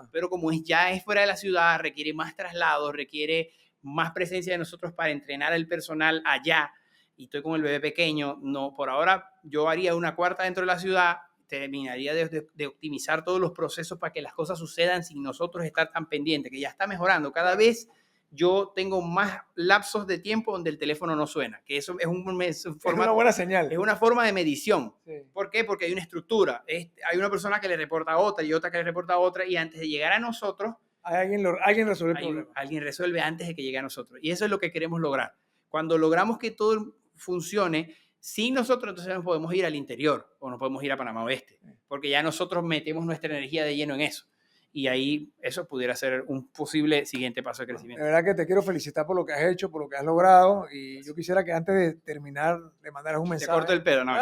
pero como ya es fuera de la ciudad, requiere más traslados, requiere más presencia de nosotros para entrenar al personal allá. Y estoy con el bebé pequeño. No, por ahora yo haría una cuarta dentro de la ciudad. Terminaría de optimizar todos los procesos para que las cosas sucedan sin nosotros estar tan pendientes, que ya está mejorando. Cada vez yo tengo más lapsos de tiempo donde el teléfono no suena, que eso es una buena señal. Es una forma de medición. Sí. ¿Por qué? Porque hay una estructura. Hay una persona que le reporta a otra y otra que le reporta a otra, y antes de llegar a nosotros, alguien resuelve el problema. Alguien resuelve antes de que llegue a nosotros. Y eso es lo que queremos lograr. Cuando logramos que todo funcione sin nosotros, entonces nos podemos ir al interior o nos podemos ir a Panamá Oeste, porque ya nosotros metemos nuestra energía de lleno en eso. Y ahí eso pudiera ser un posible siguiente paso de crecimiento. De verdad que te quiero felicitar por lo que has hecho, por lo que has logrado, y yo quisiera que antes de terminar le mandaras un mensaje. Te corto el pelo, no.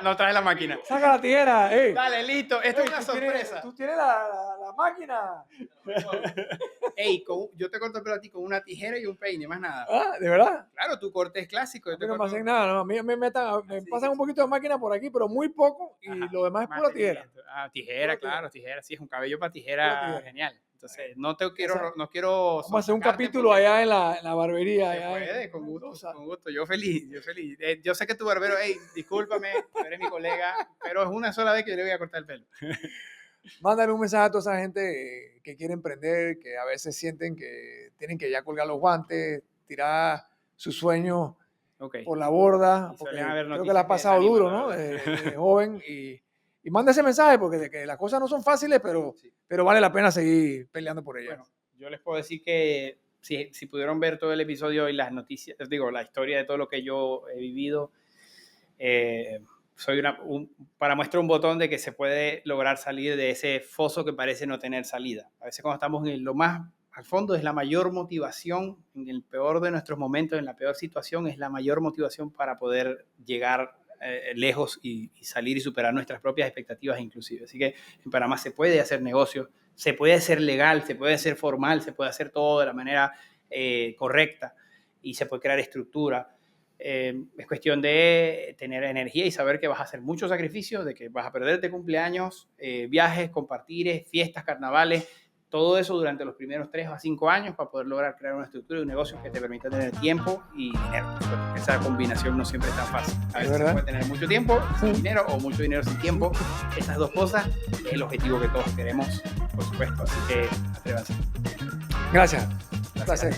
No traes la máquina. Saca la tijera. Dale, listo. Esto es una sorpresa. Tú tienes la máquina. Yo te corto el pelo a ti con una tijera y un peine, más nada. Ah, ¿de verdad? Claro, tu corte es clásico. No me hacen nada, no. A mí me pasan un poquito de máquina por aquí, pero muy poco, y lo demás es pura tijera. Tijera, claro, tijera. Sí, es un cabello para tijera genial. Entonces, no quiero... Vamos a hacer un capítulo allá en la barbería. Se puede, con gusto. Yo feliz. Yo sé que tu barbero, discúlpame, eres mi colega, pero es una sola vez que yo le voy a cortar el pelo. Mándale un mensaje a toda esa gente que quiere emprender, que a veces sienten que tienen que ya colgar los guantes, tirar sus sueños por la borda, porque creo que le ha pasado duro, ¿no? De joven, y manda ese mensaje, porque de que las cosas no son fáciles, pero vale la pena seguir peleando por ellas. Bueno, yo les puedo decir que si pudieron ver todo el episodio y las noticias, la historia de todo lo que yo he vivido, soy para muestra un botón de que se puede lograr salir de ese foso que parece no tener salida. A veces cuando estamos en lo más al fondo es la mayor motivación, en el peor de nuestros momentos, en la peor situación, es la mayor motivación para poder llegar lejos y salir y superar nuestras propias expectativas inclusive. Así que en Panamá se puede hacer negocio, se puede hacer legal, se puede hacer formal, se puede hacer todo de la manera correcta y se puede crear estructura. Es cuestión de tener energía y saber que vas a hacer muchos sacrificios, de que vas a perderte cumpleaños, viajes, compartires, fiestas, carnavales, todo eso durante los primeros 3 a 5 años para poder lograr crear una estructura y un negocio que te permita tener tiempo y dinero. Esa combinación no siempre es tan fácil. A veces se puede tener mucho tiempo sin dinero o mucho dinero sin tiempo. Estas dos cosas es el objetivo que todos queremos, por supuesto. Así que atrévanse. Gracias. Un placer.